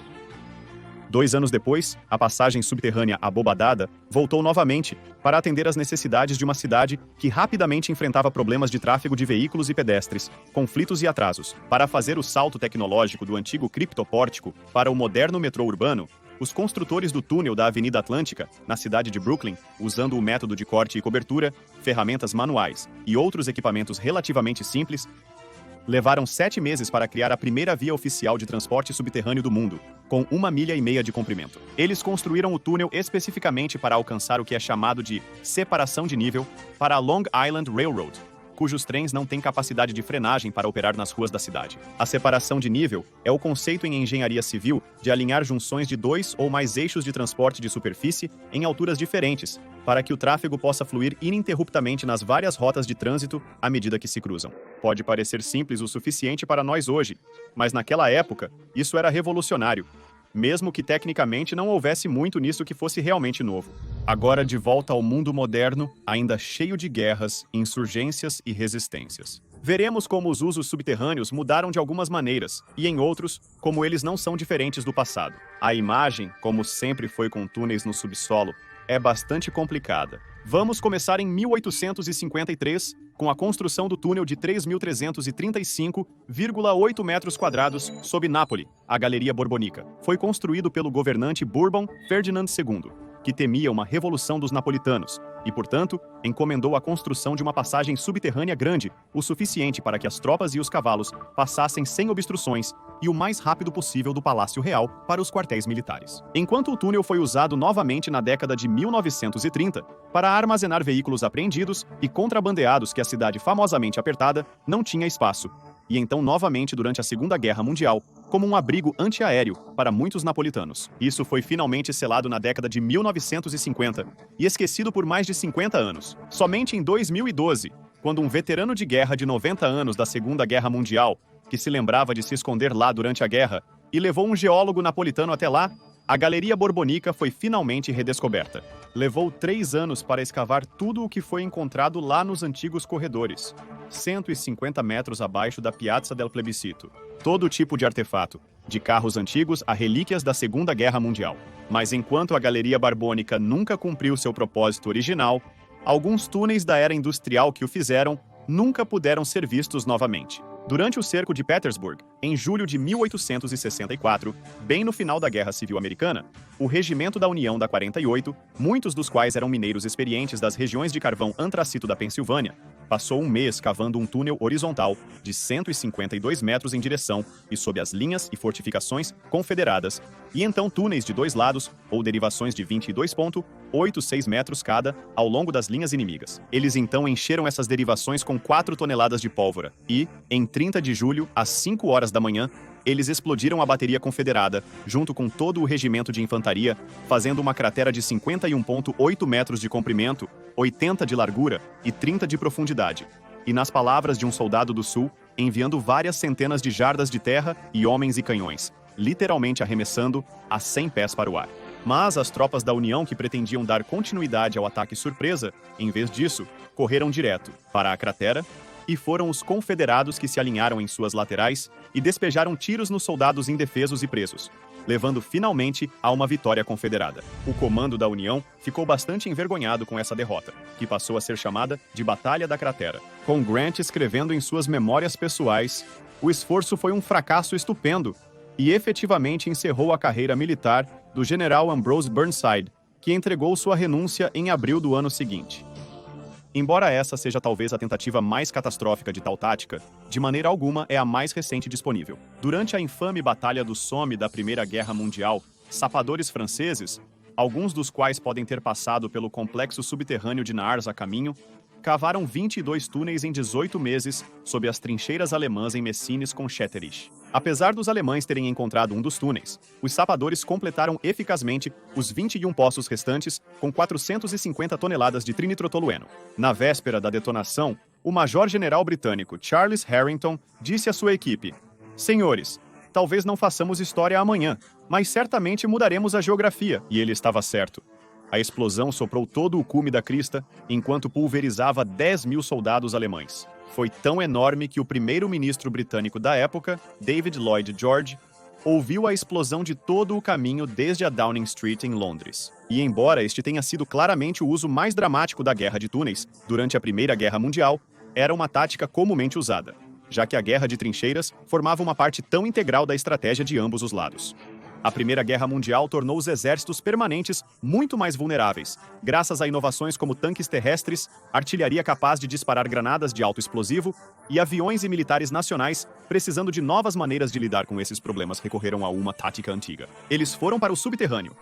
2 anos depois, a passagem subterrânea abobadada voltou novamente para atender às necessidades de uma cidade que rapidamente enfrentava problemas de tráfego de veículos e pedestres, conflitos e atrasos. Para fazer o salto tecnológico do antigo criptopórtico para o moderno metrô urbano, Os construtores do túnel da Avenida Atlântica, na cidade de Brooklyn, usando o método de corte e cobertura, ferramentas manuais e outros equipamentos relativamente simples, levaram 7 meses para criar a primeira via oficial de transporte subterrâneo do mundo, com 1,5 milha de comprimento. Eles construíram o túnel especificamente para alcançar o que é chamado de separação de nível para a Long Island Railroad, cujos trens não têm capacidade de frenagem para operar nas ruas da cidade. A separação de nível é o conceito em engenharia civil de alinhar junções de 2 ou mais eixos de transporte de superfície em alturas diferentes, para que o tráfego possa fluir ininterruptamente nas várias rotas de trânsito à medida que se cruzam. Pode parecer simples o suficiente para nós hoje, mas naquela época, isso era revolucionário, mesmo que tecnicamente não houvesse muito nisso que fosse realmente novo. Agora, de volta ao mundo moderno, ainda cheio de guerras, insurgências e resistências. Veremos como os usos subterrâneos mudaram de algumas maneiras, e em outros, como eles não são diferentes do passado. A imagem, como sempre foi com túneis no subsolo, é bastante complicada. Vamos começar em 1853, com a construção do túnel de 3.335,8 metros quadrados sob Nápoles, a Galeria Borbonica. Foi construído pelo governante Bourbon Ferdinand II, que temia uma revolução dos napolitanos, e, portanto, encomendou a construção de uma passagem subterrânea grande, o suficiente para que as tropas e os cavalos passassem sem obstruções e o mais rápido possível do Palácio Real para os quartéis militares. Enquanto o túnel foi usado novamente na década de 1930 para armazenar veículos apreendidos e contrabandeados que a cidade famosamente apertada não tinha espaço, e então novamente durante a Segunda Guerra Mundial, como um abrigo antiaéreo para muitos napolitanos. Isso foi finalmente selado na década de 1950 e esquecido por mais de 50 anos. Somente em 2012, quando um veterano de guerra de 90 anos da Segunda Guerra Mundial, que se lembrava de se esconder lá durante a guerra, e levou um geólogo napolitano até lá, a Galeria Borbonica foi finalmente redescoberta. Levou 3 anos para escavar tudo o que foi encontrado lá nos antigos corredores, 150 metros abaixo da Piazza del Plebiscito. Todo tipo de artefato, de carros antigos a relíquias da Segunda Guerra Mundial. Mas enquanto a Galeria Borbônica nunca cumpriu seu propósito original, alguns túneis da era industrial que o fizeram nunca puderam ser vistos novamente. Durante o cerco de Petersburg, em julho de 1864, bem no final da Guerra Civil Americana, o Regimento da União da 48, muitos dos quais eram mineiros experientes das regiões de carvão antracito da Pensilvânia, passou um mês cavando um túnel horizontal de 152 metros em direção e sob as linhas e fortificações confederadas, e então túneis de 2 lados, ou derivações de 22,86 metros cada, ao longo das linhas inimigas. Eles então encheram essas derivações com 4 toneladas de pólvora e, em 30 de julho, às 5 horas da manhã, eles explodiram a bateria confederada, junto com todo o regimento de infantaria, fazendo uma cratera de 51,8 metros de comprimento, 80 de largura e 30 de profundidade. E nas palavras de um soldado do Sul, enviando várias centenas de jardas de terra e homens e canhões, literalmente arremessando a 100 pés para o ar. Mas as tropas da União que pretendiam dar continuidade ao ataque surpresa, em vez disso, correram direto para a cratera, e foram os confederados que se alinharam em suas laterais e despejaram tiros nos soldados indefesos e presos, levando finalmente a uma vitória confederada. O comando da União ficou bastante envergonhado com essa derrota, que passou a ser chamada de Batalha da Cratera. Com Grant escrevendo em suas memórias pessoais, o esforço foi um fracasso estupendo e efetivamente encerrou a carreira militar do general Ambrose Burnside, que entregou sua renúncia em abril do ano seguinte. Embora essa seja talvez a tentativa mais catastrófica de tal tática, de maneira alguma é a mais recente disponível. Durante a infame Batalha do Somme da Primeira Guerra Mundial, sapadores franceses, alguns dos quais podem ter passado pelo complexo subterrâneo de Naars a caminho, cavaram 22 túneis em 18 meses sob as trincheiras alemãs em Messines com Schäterich. Apesar dos alemães terem encontrado um dos túneis, os sapadores completaram eficazmente os 21 poços restantes com 450 toneladas de trinitrotolueno. Na véspera da detonação, o major-general britânico Charles Harrington disse à sua equipe: "Senhores, talvez não façamos história amanhã, mas certamente mudaremos a geografia." E ele estava certo. A explosão soprou todo o cume da crista, enquanto pulverizava 10.000 soldados alemães. Foi tão enorme que o primeiro-ministro britânico da época, David Lloyd George, ouviu a explosão de todo o caminho desde a Downing Street em Londres. E embora este tenha sido claramente o uso mais dramático da guerra de túneis durante a Primeira Guerra Mundial, era uma tática comumente usada, já que a guerra de trincheiras formava uma parte tão integral da estratégia de ambos os lados. A Primeira Guerra Mundial tornou os exércitos permanentes muito mais vulneráveis, graças a inovações como tanques terrestres, artilharia capaz de disparar granadas de alto explosivo e aviões e militares nacionais precisando de novas maneiras de lidar com esses problemas recorreram a uma tática antiga. Eles foram para o subterrâneo.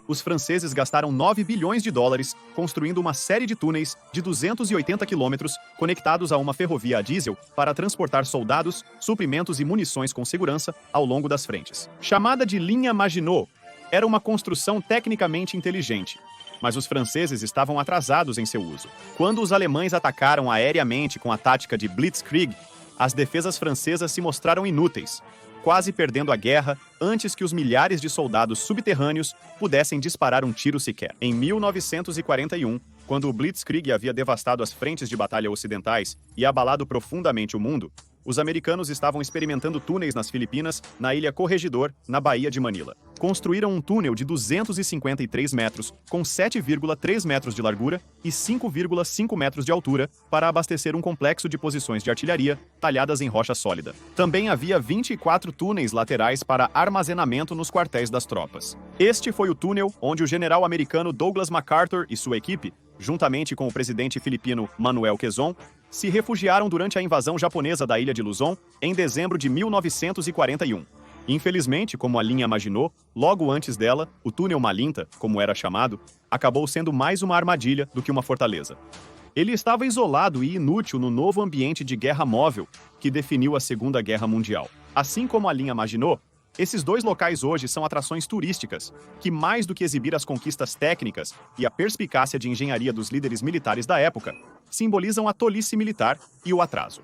Os franceses gastaram 9 bilhões de dólares construindo uma série de túneis de 280 quilômetros conectados a uma ferrovia a diesel para transportar soldados, suprimentos e munições com segurança ao longo das frentes. Chamada de linha Maginot, era uma construção tecnicamente inteligente, mas os franceses estavam atrasados em seu uso. Quando os alemães atacaram aéreamente com a tática de Blitzkrieg, as defesas francesas se mostraram inúteis, quase perdendo a guerra antes que os milhares de soldados subterrâneos pudessem disparar um tiro sequer. Em 1941, quando o Blitzkrieg havia devastado as frentes de batalha ocidentais e abalado profundamente o mundo, os americanos estavam experimentando túneis nas Filipinas, na ilha Corregidor, na Baía de Manila. Construíram um túnel de 253 metros, com 7,3 metros de largura e 5,5 metros de altura, para abastecer um complexo de posições de artilharia talhadas em rocha sólida. Também havia 24 túneis laterais para armazenamento nos quartéis das tropas. Este foi o túnel onde o general americano Douglas MacArthur e sua equipe, juntamente com o presidente filipino Manuel Quezon, se refugiaram durante a invasão japonesa da ilha de Luzon em dezembro de 1941. Infelizmente, como a linha Maginot, logo antes dela, o túnel Malinta, como era chamado, acabou sendo mais uma armadilha do que uma fortaleza. Ele estava isolado e inútil no novo ambiente de guerra móvel que definiu a Segunda Guerra Mundial. Assim como a linha Maginot, esses dois locais hoje são atrações turísticas, que mais do que exibir as conquistas técnicas e a perspicácia de engenharia dos líderes militares da época, simbolizam a tolice militar e o atraso.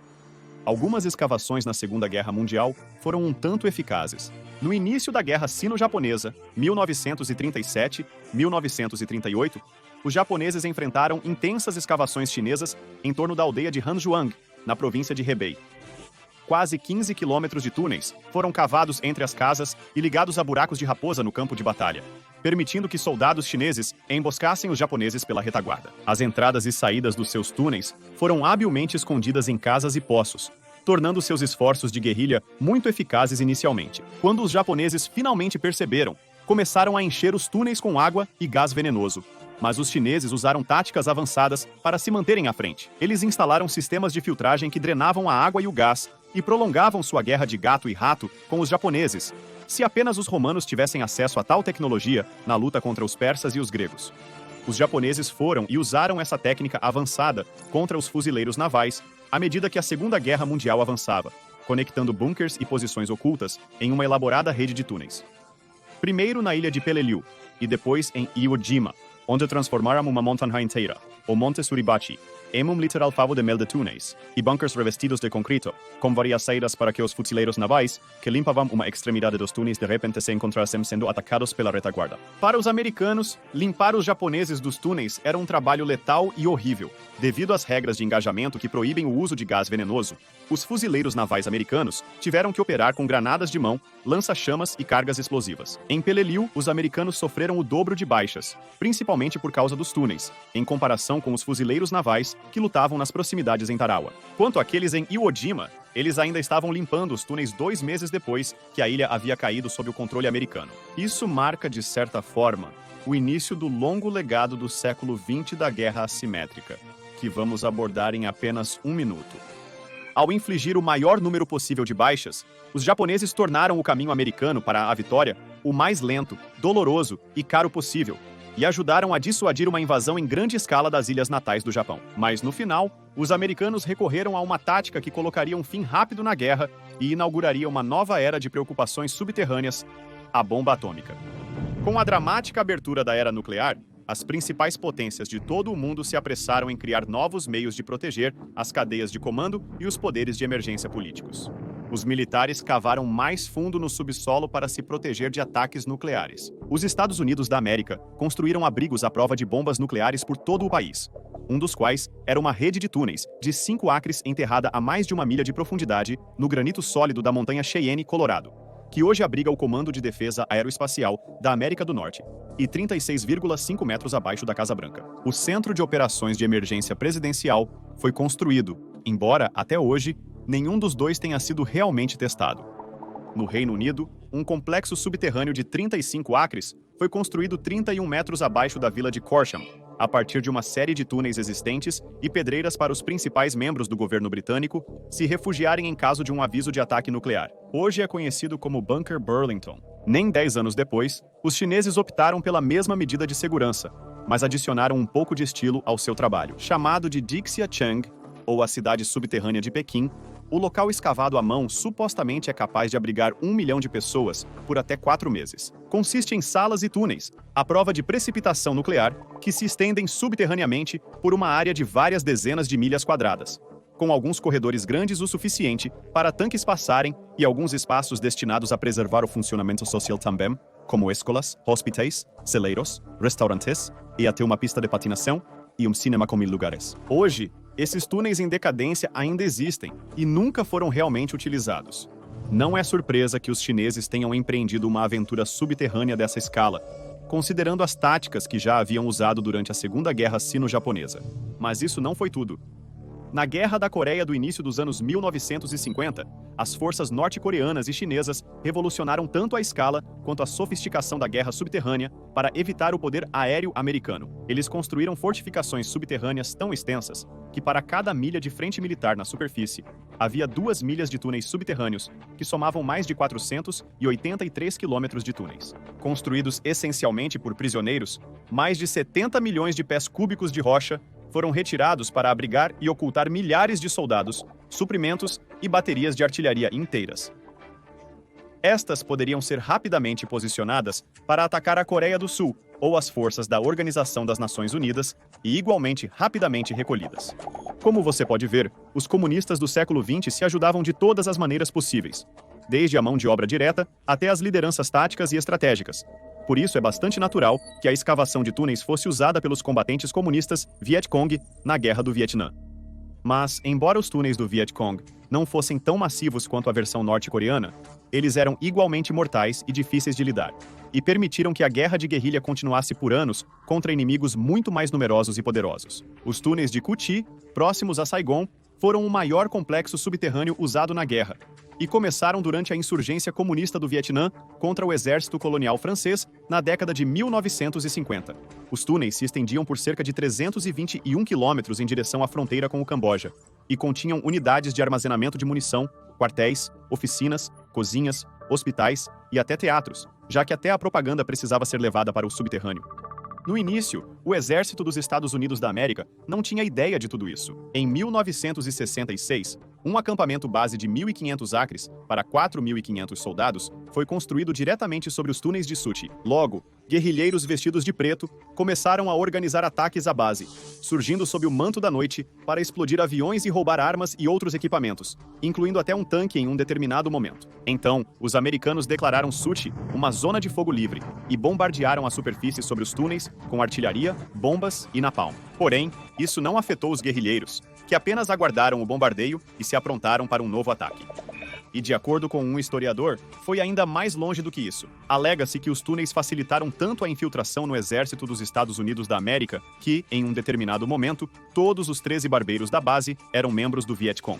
Algumas escavações na Segunda Guerra Mundial foram um tanto eficazes. No início da Guerra Sino-Japonesa, 1937-1938, os japoneses enfrentaram intensas escavações chinesas em torno da aldeia de Hanzhuang, na província de Hebei. Quase 15 quilômetros de túneis foram cavados entre as casas e ligados a buracos de raposa no campo de batalha, permitindo que soldados chineses emboscassem os japoneses pela retaguarda. As entradas e saídas dos seus túneis foram habilmente escondidas em casas e poços, tornando seus esforços de guerrilha muito eficazes inicialmente. Quando os japoneses finalmente perceberam, começaram a encher os túneis com água e gás venenoso. Mas os chineses usaram táticas avançadas para se manterem à frente. Eles instalaram sistemas de filtragem que drenavam a água e o gás e prolongavam sua guerra de gato e rato com os japoneses, se apenas os romanos tivessem acesso a tal tecnologia na luta contra os persas e os gregos. Os japoneses foram e usaram essa técnica avançada contra os fuzileiros navais à medida que a Segunda Guerra Mundial avançava, conectando bunkers e posições ocultas em uma elaborada rede de túneis. Primeiro na ilha de Peleliu e depois em Iwo Jima, onde transformaram uma montanha inteira, o Monte Suribachi, em um literal favo de mel de túneis, e bunkers revestidos de concreto, com várias saídas para que os fuzileiros navais, que limpavam uma extremidade dos túneis, de repente se encontrassem sendo atacados pela retaguarda. Para os americanos, limpar os japoneses dos túneis era um trabalho letal e horrível. Devido às regras de engajamento que proíbem o uso de gás venenoso, os fuzileiros navais americanos tiveram que operar com granadas de mão, lança-chamas e cargas explosivas. Em Peleliu, os americanos sofreram o dobro de baixas, principalmente por causa dos túneis, em comparação com os fuzileiros navais que lutavam nas proximidades em Tarawa. Quanto àqueles em Iwo Jima, eles ainda estavam limpando os túneis 2 meses depois que a ilha havia caído sob o controle americano. Isso marca, de certa forma, o início do longo legado do século XX da Guerra Assimétrica, que vamos abordar em apenas um minuto. Ao infligir o maior número possível de baixas, os japoneses tornaram o caminho americano para a vitória o mais lento, doloroso e caro possível, e ajudaram a dissuadir uma invasão em grande escala das ilhas natais do Japão. Mas, no final, os americanos recorreram a uma tática que colocaria um fim rápido na guerra e inauguraria uma nova era de preocupações subterrâneas, a bomba atômica. Com a dramática abertura da era nuclear, as principais potências de todo o mundo se apressaram em criar novos meios de proteger as cadeias de comando e os poderes de emergência políticos. Os militares cavaram mais fundo no subsolo para se proteger de ataques nucleares. Os Estados Unidos da América construíram abrigos à prova de bombas nucleares por todo o país, um dos quais era uma rede de túneis de 5 acres enterrada a mais de 1 milha de profundidade no granito sólido da montanha Cheyenne, Colorado, que hoje abriga o Comando de Defesa Aeroespacial da América do Norte, e 36,5 metros abaixo da Casa Branca. O Centro de Operações de Emergência Presidencial foi construído, embora, até hoje, nenhum dos dois tenha sido realmente testado. No Reino Unido, um complexo subterrâneo de 35 acres foi construído 31 metros abaixo da vila de Corsham, a partir de uma série de túneis existentes e pedreiras para os principais membros do governo britânico se refugiarem em caso de um aviso de ataque nuclear. Hoje é conhecido como Bunker Burlington. Nem 10 anos depois, os chineses optaram pela mesma medida de segurança, mas adicionaram um pouco de estilo ao seu trabalho. Chamado de Dixiacheng, ou a cidade subterrânea de Pequim, o local escavado à mão supostamente é capaz de abrigar 1 milhão de pessoas por até 4 meses. Consiste em salas e túneis, à prova de precipitação nuclear, que se estendem subterraneamente por uma área de várias dezenas de milhas quadradas, com alguns corredores grandes o suficiente para tanques passarem e alguns espaços destinados a preservar o funcionamento social também, como escolas, hospitais, celeiros, restaurantes e até uma pista de patinação e um cinema com 1000 lugares. Hoje, esses túneis em decadência ainda existem e nunca foram realmente utilizados. Não é surpresa que os chineses tenham empreendido uma aventura subterrânea dessa escala, considerando as táticas que já haviam usado durante a Segunda Guerra Sino-Japonesa. Mas isso não foi tudo. Na Guerra da Coreia do início dos anos 1950, as forças norte-coreanas e chinesas revolucionaram tanto a escala quanto a sofisticação da guerra subterrânea para evitar o poder aéreo americano. Eles construíram fortificações subterrâneas tão extensas que para cada milha de frente militar na superfície, havia 2 milhas de túneis subterrâneos, que somavam mais de 483 quilômetros de túneis. Construídos essencialmente por prisioneiros, mais de 70 milhões de pés cúbicos de rocha foram retirados para abrigar e ocultar milhares de soldados, suprimentos e baterias de artilharia inteiras. Estas poderiam ser rapidamente posicionadas para atacar a Coreia do Sul ou as forças da Organização das Nações Unidas e igualmente rapidamente recolhidas. Como você pode ver, os comunistas do século XX se ajudavam de todas as maneiras possíveis, desde a mão de obra direta até as lideranças táticas e estratégicas. Por isso é bastante natural que a escavação de túneis fosse usada pelos combatentes comunistas Vietcong na Guerra do Vietnã. Mas, embora os túneis do Vietcong não fossem tão massivos quanto a versão norte-coreana, eles eram igualmente mortais e difíceis de lidar, e permitiram que a guerra de guerrilha continuasse por anos contra inimigos muito mais numerosos e poderosos. Os túneis de Cu Chi, próximos a Saigon, foram o maior complexo subterrâneo usado na guerra, e começaram durante a insurgência comunista do Vietnã contra o exército colonial francês na década de 1950. Os túneis se estendiam por cerca de 321 quilômetros em direção à fronteira com o Camboja e continham unidades de armazenamento de munição, quartéis, oficinas, cozinhas, hospitais e até teatros, já que até a propaganda precisava ser levada para o subterrâneo. No início, o Exército dos Estados Unidos da América não tinha ideia de tudo isso. Em 1966, um acampamento base de 1.500 acres para 4.500 soldados foi construído diretamente sobre os túneis de Sooty. Logo, guerrilheiros vestidos de preto começaram a organizar ataques à base, surgindo sob o manto da noite para explodir aviões e roubar armas e outros equipamentos, incluindo até um tanque em um determinado momento. Então, os americanos declararam Sooty uma zona de fogo livre e bombardearam a superfície sobre os túneis com artilharia, bombas e napalm. Porém, isso não afetou os guerrilheiros, que apenas aguardaram o bombardeio e se aprontaram para um novo ataque. E de acordo com um historiador, foi ainda mais longe do que isso. Alega-se que os túneis facilitaram tanto a infiltração no exército dos Estados Unidos da América que, em um determinado momento, todos os 13 barbeiros da base eram membros do Vietcong.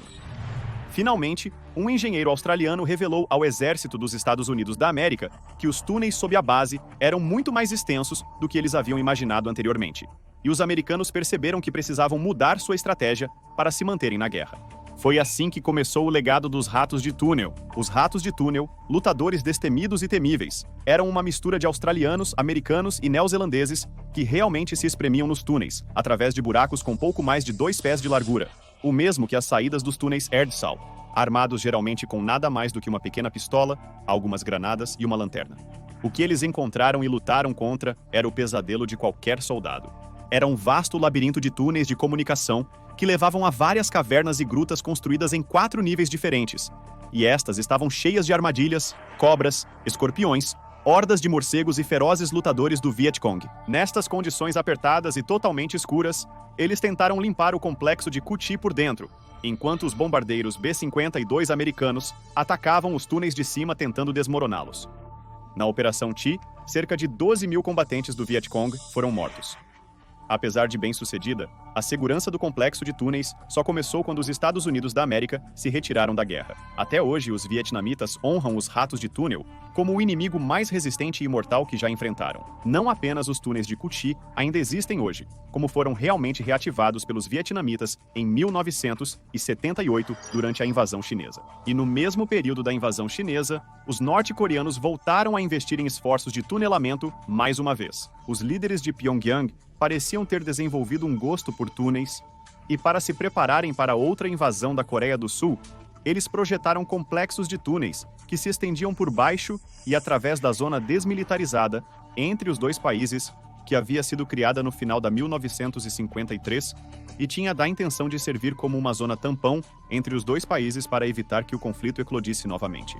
Finalmente, um engenheiro australiano revelou ao exército dos Estados Unidos da América que os túneis sob a base eram muito mais extensos do que eles haviam imaginado anteriormente. E os americanos perceberam que precisavam mudar sua estratégia para se manterem na guerra. Foi assim que começou o legado dos ratos de túnel. Os ratos de túnel, lutadores destemidos e temíveis, eram uma mistura de australianos, americanos e neozelandeses que realmente se espremiam nos túneis, através de buracos com pouco mais de 2 pés de largura, o mesmo que as saídas dos túneis Erdsäl, armados geralmente com nada mais do que uma pequena pistola, algumas granadas e uma lanterna. O que eles encontraram e lutaram contra era o pesadelo de qualquer soldado. Era um vasto labirinto de túneis de comunicação que levavam a várias cavernas e grutas construídas em 4 níveis diferentes, e estas estavam cheias de armadilhas, cobras, escorpiões, hordas de morcegos e ferozes lutadores do Vietcong. Nestas condições apertadas e totalmente escuras, eles tentaram limpar o complexo de Cu Chi por dentro, enquanto os bombardeiros B-52 americanos atacavam os túneis de cima tentando desmoroná-los. Na Operação Chi, cerca de 12 mil combatentes do Vietcong foram mortos. Apesar de bem-sucedida, A segurança do complexo de túneis só começou quando os Estados Unidos da América se retiraram da guerra. Até hoje, os vietnamitas honram os ratos de túnel como o inimigo mais resistente e imortal que já enfrentaram. Não apenas os túneis de Cu Chi ainda existem hoje, como foram realmente reativados pelos vietnamitas em 1978 durante a invasão chinesa. E no mesmo período da invasão chinesa, os norte-coreanos voltaram a investir em esforços de tunelamento mais uma vez. Os líderes de Pyongyang pareciam ter desenvolvido um gosto por túneis, e para se prepararem para outra invasão da Coreia do Sul, eles projetaram complexos de túneis que se estendiam por baixo e através da zona desmilitarizada entre os dois países, que havia sido criada no final da 1953 e tinha a intenção de servir como uma zona tampão entre os dois países para evitar que o conflito eclodisse novamente.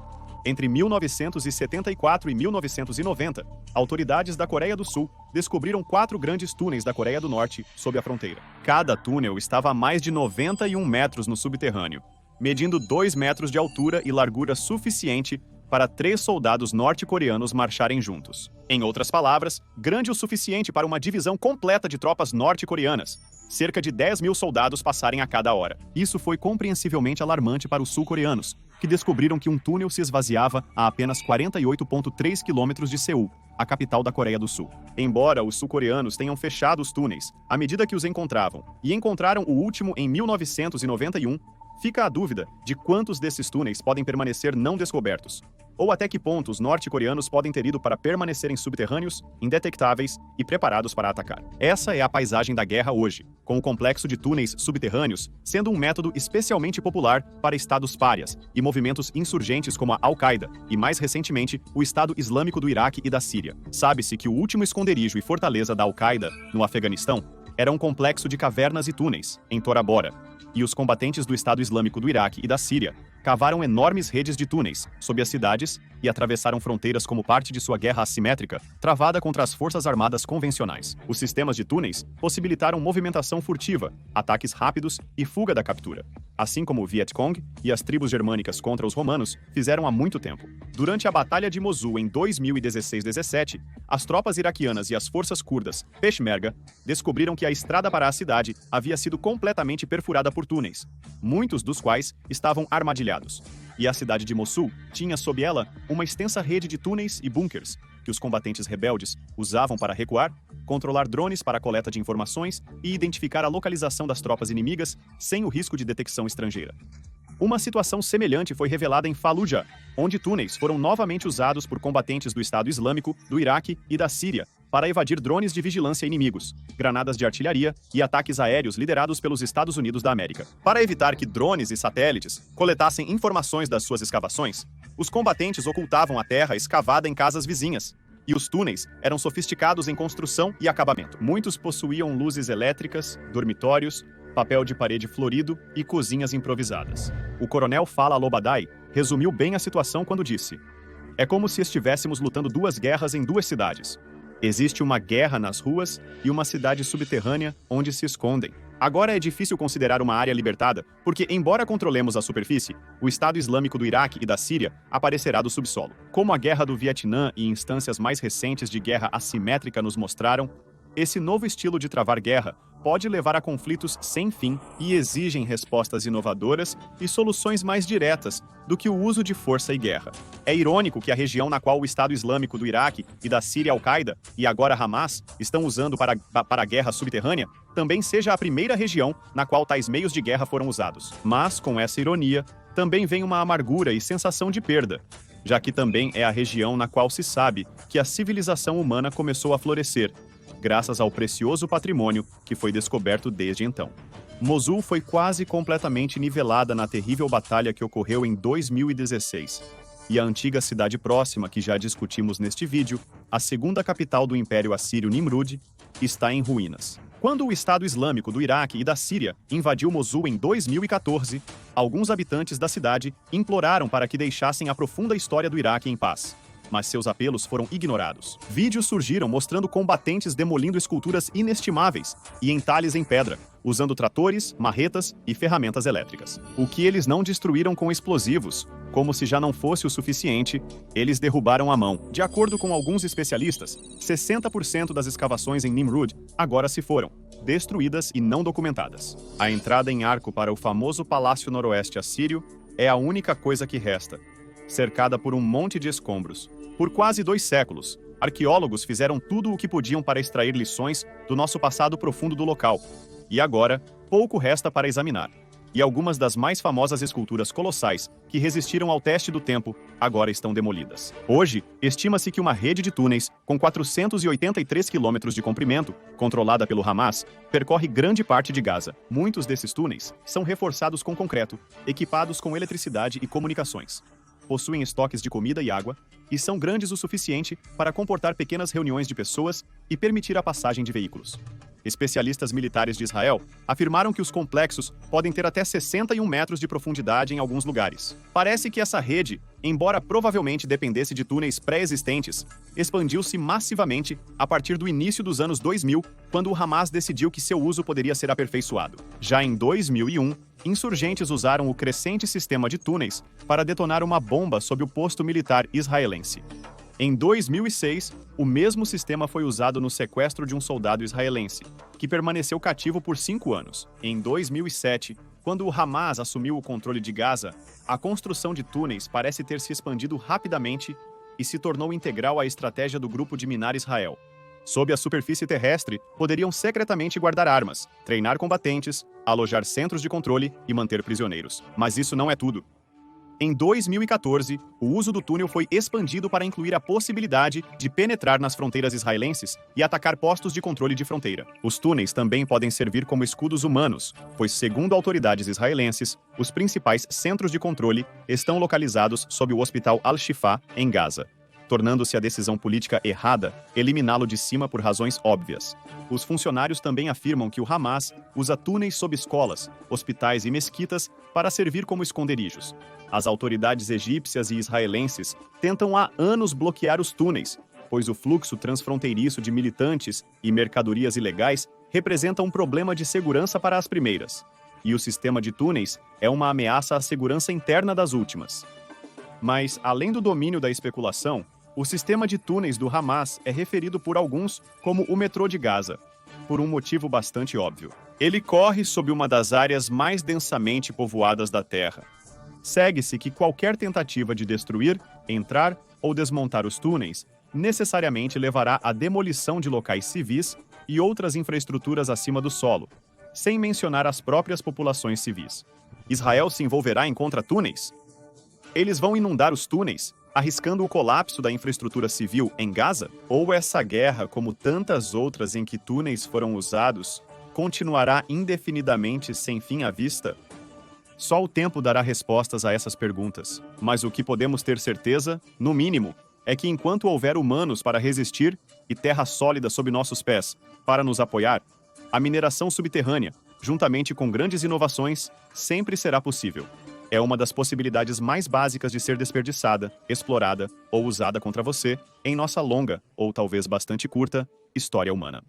Entre 1974 e 1990, autoridades da Coreia do Sul descobriram 4 grandes túneis da Coreia do Norte sob a fronteira. Cada túnel estava a mais de 91 metros no subterrâneo, medindo 2 metros de altura e largura suficiente para 3 soldados norte-coreanos marcharem juntos. Em outras palavras, grande o suficiente para uma divisão completa de tropas norte-coreanas. Cerca de 10 mil soldados passarem a cada hora. Isso foi compreensivelmente alarmante para os sul-coreanos, que descobriram que um túnel se esvaziava a apenas 48,3 quilômetros de Seul, a capital da Coreia do Sul. Embora os sul-coreanos tenham fechado os túneis à medida que os encontravam, e encontraram o último em 1991, fica a dúvida de quantos desses túneis podem permanecer não descobertos, ou até que ponto os norte-coreanos podem ter ido para permanecerem subterrâneos, indetectáveis e preparados para atacar. Essa é a paisagem da guerra hoje, com o complexo de túneis subterrâneos sendo um método especialmente popular para estados párias e movimentos insurgentes como a Al-Qaeda e, mais recentemente, o Estado Islâmico do Iraque e da Síria. Sabe-se que o último esconderijo e fortaleza da Al-Qaeda, no Afeganistão, era um complexo de cavernas e túneis, em Tora Bora, e os combatentes do Estado Islâmico do Iraque e da Síria cavaram enormes redes de túneis sob as cidades e atravessaram fronteiras como parte de sua guerra assimétrica, travada contra as forças armadas convencionais. Os sistemas de túneis possibilitaram movimentação furtiva, ataques rápidos e fuga da captura, assim como o Vietcong e as tribos germânicas contra os romanos fizeram há muito tempo. Durante a Batalha de Mosul em 2016-17, as tropas iraquianas e as forças curdas Peshmerga descobriram que a estrada para a cidade havia sido completamente perfurada por túneis, muitos dos quais estavam armadilhados. E a cidade de Mossul tinha sob ela uma extensa rede de túneis e bunkers que os combatentes rebeldes usavam para recuar, controlar drones para a coleta de informações e identificar a localização das tropas inimigas sem o risco de detecção estrangeira. Uma situação semelhante foi revelada em Fallujah, onde túneis foram novamente usados por combatentes do Estado Islâmico, do Iraque e da Síria para evadir drones de vigilância inimigos, granadas de artilharia e ataques aéreos liderados pelos Estados Unidos da América. Para evitar que drones e satélites coletassem informações das suas escavações, os combatentes ocultavam a terra escavada em casas vizinhas, e os túneis eram sofisticados em construção e acabamento. Muitos possuíam luzes elétricas, dormitórios, papel de parede florido e cozinhas improvisadas. O coronel Fala Lobadai resumiu bem a situação quando disse: "É como se estivéssemos lutando 2 guerras em 2 cidades. Existe uma guerra nas ruas e uma cidade subterrânea onde se escondem. Agora é difícil considerar uma área libertada, porque, embora controlemos a superfície, o Estado Islâmico do Iraque e da Síria aparecerá do subsolo. Como a Guerra do Vietnã e instâncias mais recentes de guerra assimétrica nos mostraram, esse novo estilo de travar guerra pode levar a conflitos sem fim e exigem respostas inovadoras e soluções mais diretas do que o uso de força e guerra. É irônico que a região na qual o Estado Islâmico do Iraque e da Síria Al-Qaeda e agora Hamas estão usando para a guerra subterrânea também seja a primeira região na qual tais meios de guerra foram usados. Mas, com essa ironia, também vem uma amargura e sensação de perda, já que também é a região na qual se sabe que a civilização humana começou a florescer, graças ao precioso patrimônio que foi descoberto desde então. Mosul foi quase completamente nivelada na terrível batalha que ocorreu em 2016, e a antiga cidade próxima que já discutimos neste vídeo, a segunda capital do Império Assírio Nimrud, está em ruínas. Quando o Estado Islâmico do Iraque e da Síria invadiu Mosul em 2014, alguns habitantes da cidade imploraram para que deixassem a profunda história do Iraque em paz. Mas seus apelos foram ignorados. Vídeos surgiram mostrando combatentes demolindo esculturas inestimáveis e entalhes em pedra, usando tratores, marretas e ferramentas elétricas. O que eles não destruíram com explosivos, como se já não fosse o suficiente, eles derrubaram à mão. De acordo com alguns especialistas, 60% das escavações em Nimrud agora se foram. destruídas e não documentadas. A entrada em arco para o famoso Palácio Noroeste Assírio é a única coisa que resta, cercada por um monte de escombros. Por quase 2 séculos, arqueólogos fizeram tudo o que podiam para extrair lições do nosso passado profundo do local. E agora, pouco resta para examinar. E algumas das mais famosas esculturas colossais que resistiram ao teste do tempo agora estão demolidas. Hoje, estima-se que uma rede de túneis com 483 quilômetros de comprimento, controlada pelo Hamas, percorre grande parte de Gaza. Muitos desses túneis são reforçados com concreto, equipados com eletricidade e comunicações. Possuem estoques de comida e água e são grandes o suficiente para comportar pequenas reuniões de pessoas e permitir a passagem de veículos. Especialistas militares de Israel afirmaram que os complexos podem ter até 61 metros de profundidade em alguns lugares. Parece que essa rede, embora provavelmente dependesse de túneis pré-existentes, expandiu-se massivamente a partir do início dos anos 2000, quando o Hamas decidiu que seu uso poderia ser aperfeiçoado. Já em 2001, insurgentes usaram o crescente sistema de túneis para detonar uma bomba sob o posto militar israelense. Em 2006, o mesmo sistema foi usado no sequestro de um soldado israelense, que permaneceu cativo por 5 anos. Em 2007, quando o Hamas assumiu o controle de Gaza, a construção de túneis parece ter se expandido rapidamente e se tornou integral à estratégia do grupo de minar Israel. Sob a superfície terrestre, poderiam secretamente guardar armas, treinar combatentes, alojar centros de controle e manter prisioneiros. Mas isso não é tudo. Em 2014, o uso do túnel foi expandido para incluir a possibilidade de penetrar nas fronteiras israelenses e atacar postos de controle de fronteira. Os túneis também podem servir como escudos humanos, pois, segundo autoridades israelenses, os principais centros de controle estão localizados sob o Hospital Al-Shifa, em Gaza, tornando-se a decisão política errada eliminá-lo de cima por razões óbvias. Os funcionários também afirmam que o Hamas usa túneis sob escolas, hospitais e mesquitas para servir como esconderijos. As autoridades egípcias e israelenses tentam há anos bloquear os túneis, pois o fluxo transfronteiriço de militantes e mercadorias ilegais representa um problema de segurança para as primeiras, e o sistema de túneis é uma ameaça à segurança interna das últimas. Mas, além do domínio da especulação, o sistema de túneis do Hamas é referido por alguns como o metrô de Gaza, por um motivo bastante óbvio. Ele corre sob uma das áreas mais densamente povoadas da Terra. Segue-se que qualquer tentativa de destruir, entrar ou desmontar os túneis necessariamente levará à demolição de locais civis e outras infraestruturas acima do solo, sem mencionar as próprias populações civis. Israel se envolverá em contra-túneis? Eles vão inundar os túneis, arriscando o colapso da infraestrutura civil em Gaza? Ou essa guerra, como tantas outras em que túneis foram usados, continuará indefinidamente sem fim à vista? Só o tempo dará respostas a essas perguntas. Mas o que podemos ter certeza, no mínimo, é que enquanto houver humanos para resistir e terra sólida sob nossos pés para nos apoiar, a mineração subterrânea, juntamente com grandes inovações, sempre será possível. É uma das possibilidades mais básicas de ser desperdiçada, explorada ou usada contra você em nossa longa, ou talvez bastante curta, história humana.